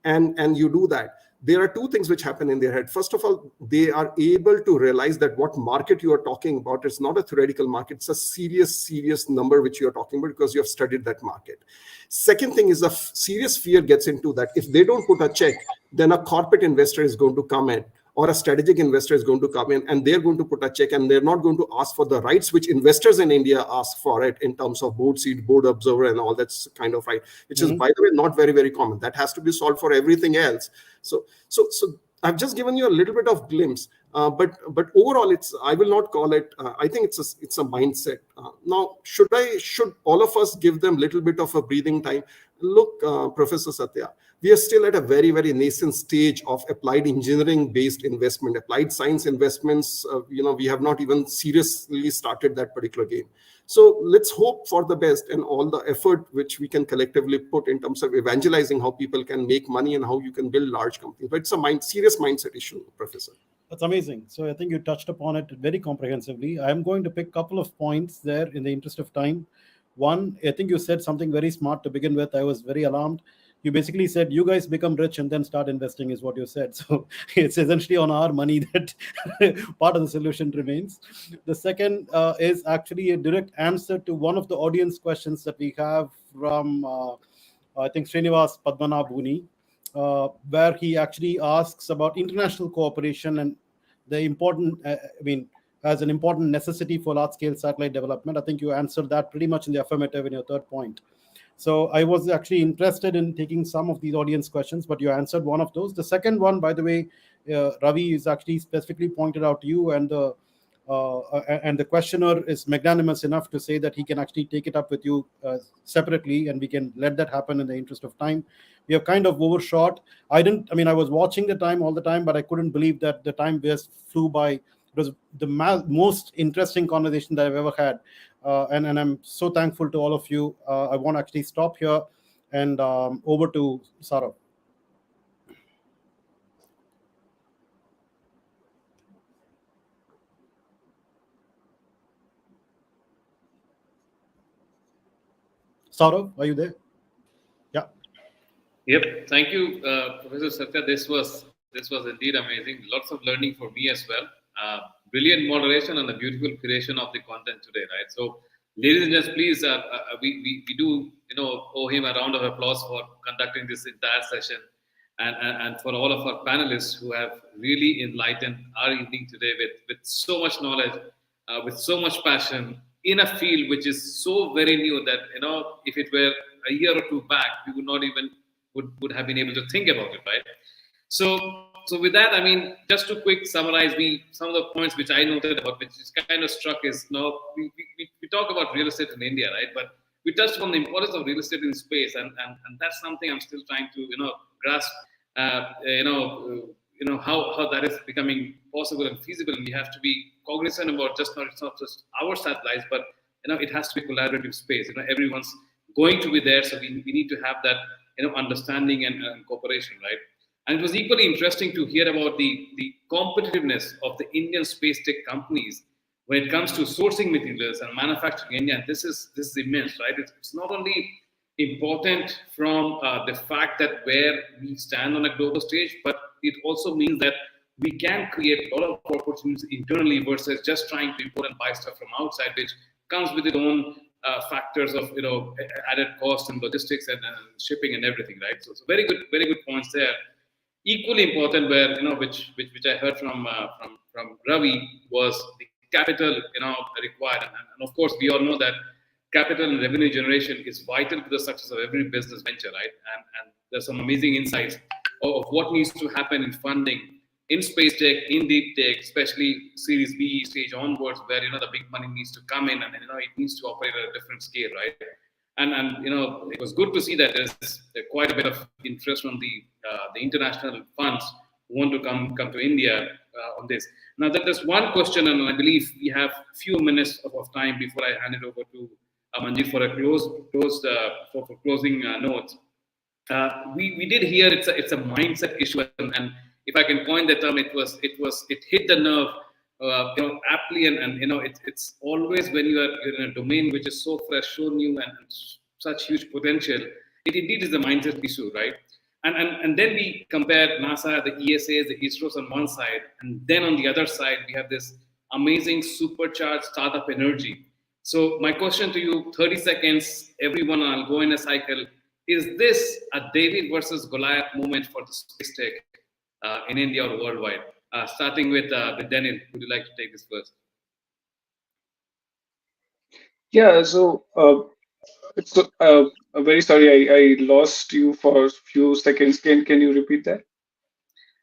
and you do that, there are 2 things which happen in their head. First of all, they are able to realize that what market you are talking about is not a theoretical market. It's a serious number which you are talking about, because you have studied that market. Second thing is a serious fear gets into that. If they don't put a check, then a corporate investor is going to come in, or a strategic investor is going to come in, and they're going to put a check, and they're not going to ask for the rights which investors in India ask for it in terms of board seat, board observer, and all that kind of right, which is, by the way, not very, very common. That has to be solved for everything else. So I've just given you a little bit of glimpse, but overall, I will not call it. I think it's a mindset. Now, should all of us give them a little bit of a breathing time? Look, Professor Satya, we are still at a very, very nascent stage of applied engineering-based investment, applied science investments. We have not even seriously started that particular game. So let's hope for the best, and all the effort which we can collectively put in terms of evangelizing how people can make money and how you can build large companies. But it's a serious mindset issue, Professor. That's amazing. So I think you touched upon it very comprehensively. I'm going to pick a couple of points there in the interest of time. One, I think you said something very smart to begin with. I was very alarmed. You basically said, you guys become rich and then start investing, is what you said. So it's essentially on our money that part of the solution remains. The second is actually a direct answer to one of the audience questions that we have from, I think, Srinivas Padmanabhuni. where he actually asks about international cooperation and the important, as an important necessity for large-scale satellite development. I think you answered that pretty much in the affirmative in your third point. So I was actually interested in taking some of these audience questions, but you answered one of those. The second one, by the way, Ravi, is actually specifically pointed out to you, and the questioner is magnanimous enough to say that he can actually take it up with you separately, and we can let that happen in the interest of time. We have kind of overshot. I was watching the time all the time, but I couldn't believe that the time just flew by. It was the most interesting conversation that I've ever had. And I'm so thankful to all of you. I want to actually stop here and over to Saurav. Saurav, are you there? Yeah. Yep. Thank you, Professor Satya. This was indeed amazing. Lots of learning for me as well. Brilliant moderation and a beautiful creation of the content today, right? So, ladies and gentlemen, please, we do owe him a round of applause for conducting this entire session, and for all of our panelists who have really enlightened our evening today with so much knowledge, with so much passion in a field which is so very new that if it were a year or two back, we would not even would have been able to think about it, right? So with that, just to quick summarize some of the points which I noted about, which is kind of struck is, we talk about real estate in India, right? But we touched on the importance of real estate in space, and that's something I'm still trying to grasp. How that is becoming possible and feasible. And we have to be cognizant about it's not just our satellites, but it has to be collaborative space. Everyone's going to be there, so we need to have that understanding and cooperation, right? And it was equally interesting to hear about the competitiveness of the Indian space tech companies when it comes to sourcing materials and manufacturing in India. And this is immense, right? It's not only important from the fact that where we stand on a global stage, but it also means that we can create a lot of opportunities internally versus just trying to import and buy stuff from outside, which comes with its own factors of added cost and logistics and shipping and everything, right? So very good points there. Equally important, where which I heard from Ravi, was the capital required, and of course we all know that capital and revenue generation is vital to the success of every business venture, right? And there's some amazing insights of what needs to happen in funding, in space tech, in deep tech, especially Series B stage onwards, where the big money needs to come in, and it needs to operate at a different scale, right? And it was good to see that there's quite a bit of interest from the international funds who want to come to India on this. Now, there's one question, and I believe we have a few minutes of time before I hand it over to Manjeet for a closing notes. We did hear it's a mindset issue, and if I can coin the term, it hit the nerve aptly, and it's always when you're in a domain which is so fresh, so new, and such huge potential, it indeed is a mindset issue, right? And then we compare NASA, the ESAs, the ISROs on one side, and then on the other side we have this amazing supercharged startup energy. So my question to you, 30 seconds, everyone, I'll go in a cycle. Is this a David versus Goliath moment for the space tech in India or worldwide? Starting with Daniel, would you like to take this first? Yeah, so very sorry, I lost you for a few seconds. Can you repeat that?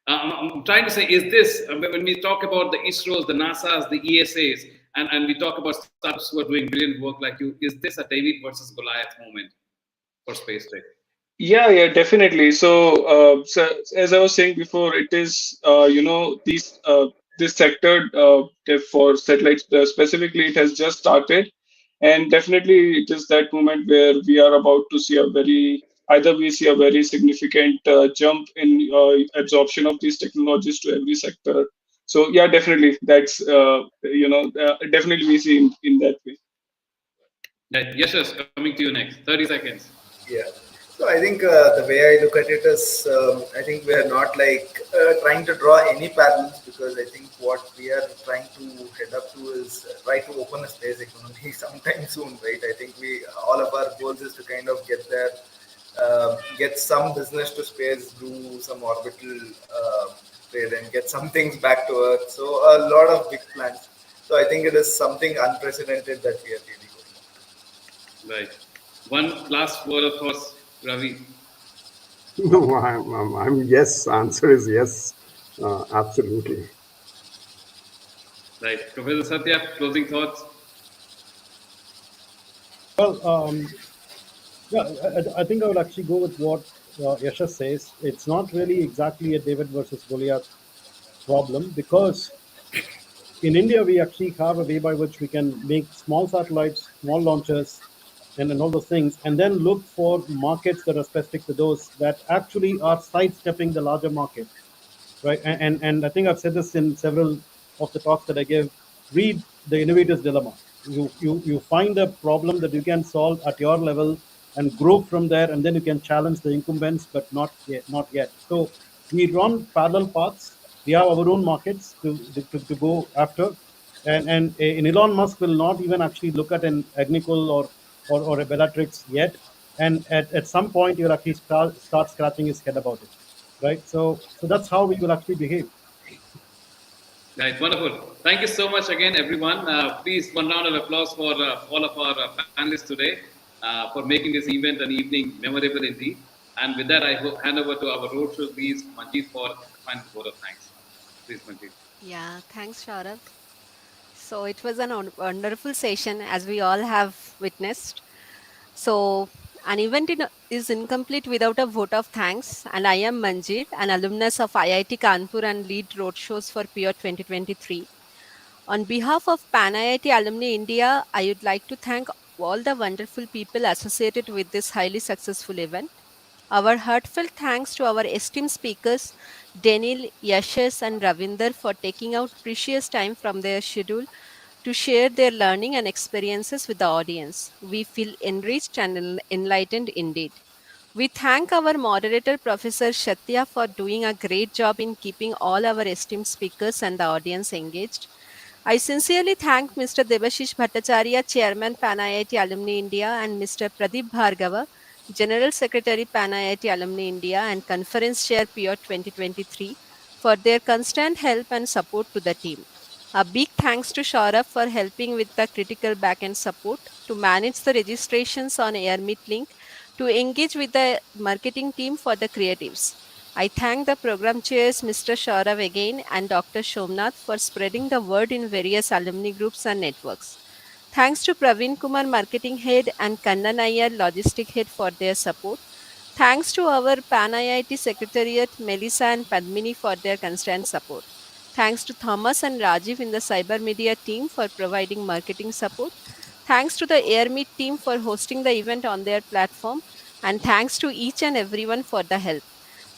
I'm trying to say, is this, when we talk about the ISROs, the NASAs, the ESAs, and we talk about startups who are doing brilliant work like you, is this a David versus Goliath moment for space tech? Yeah, definitely. So as I was saying before, it is this sector for satellites specifically, it has just started, and definitely it is that moment where we are about to see either we see a very significant jump in absorption of these technologies to every sector. So yeah, definitely that's definitely we see in that way. Yes, coming to you next. 30 seconds. Yeah. So I think the way I look at it is, I think we are not trying to draw any parallels, because I think what we are trying to head up to is try to open a space economy sometime soon, right? I think all of our goals is to kind of get there get some business to space, do some orbital trade, and get some things back to Earth. So a lot of big plans. So I think it is something unprecedented that we are really going. Right. One last word of thoughts, Ravi. No, I'm yes. Answer is yes. Absolutely. Right. Professor Satya, closing thoughts. Well, yeah, I think I would actually go with what Yasha says. It's not really exactly a David versus Goliath problem, because in India we actually have a way by which we can make small satellites, small launchers, and all those things, and then look for markets that are specific to those that actually are sidestepping the larger market, right? And I think I've said this in several of the talks that I give. Read The Innovator's Dilemma. You find a problem that you can solve at your level and grow from there, and then you can challenge the incumbents, but not yet. So we run parallel paths. We have our own markets to go after, and Elon Musk will not even actually look at an Agnicol or a Bellatrix yet, and at some point you'll actually start scratching his head about it, right? So that's how we will actually behave. Right, wonderful. Thank you so much again, everyone. Please, one round of applause for all of our panelists today for making this event and evening memorable indeed. And with that, I hand over to our roadshow lead, Manjeet, for the final word of thanks. Please, Manjeet. Yeah, thanks, Shaurav. So it was a wonderful session, as we all have witnessed. So an event is incomplete without a vote of thanks. And I am Manjeet, an alumnus of IIT Kanpur and lead roadshows for PIO 2023. On behalf of Pan IIT Alumni India, I would like to thank all the wonderful people associated with this highly successful event. Our heartfelt thanks to our esteemed speakers, Denil, Yashesh, and Ravinder, for taking out precious time from their schedule to share their learning and experiences with the audience. We feel enriched and enlightened indeed. We thank our moderator, Professor Shatya, for doing a great job in keeping all our esteemed speakers and the audience engaged. I sincerely thank Mr. Debashish Bhattacharya, Chairman Pan IIT Alumni India, and Mr. Pradeep Bhargava, General Secretary Pan IIT Alumni India and Conference Chair PIO 2023, for their constant help and support to the team. A big thanks to Shaurav for helping with the critical backend support, to manage the registrations on AirMeet link, to engage with the marketing team for the creatives. I thank the program chairs, Mr. Shaurav again, and Dr. Shomnath for spreading the word in various alumni groups and networks. Thanks to Praveen Kumar, Marketing Head, and Kannan Iyer, Logistic Head, for their support. Thanks to our Pan IIT Secretariat, Melissa and Padmini, for their constant support. Thanks to Thomas and Rajiv in the Cyber Media team for providing marketing support. Thanks to the AirMeet team for hosting the event on their platform. And thanks to each and everyone for the help.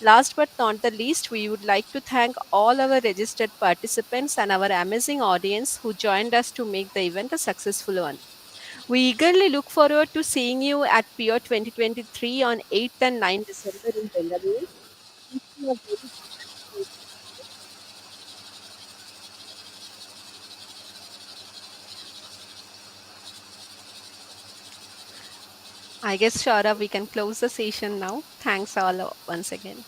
Last but not the least, we would like to thank all our registered participants and our amazing audience who joined us to make the event a successful one. We eagerly look forward to seeing you at PIO 2023 on 8th and 9th December in Bengaluru. Wishing a very successful. I guess, Shara, we can close the session now. Thanks all once again.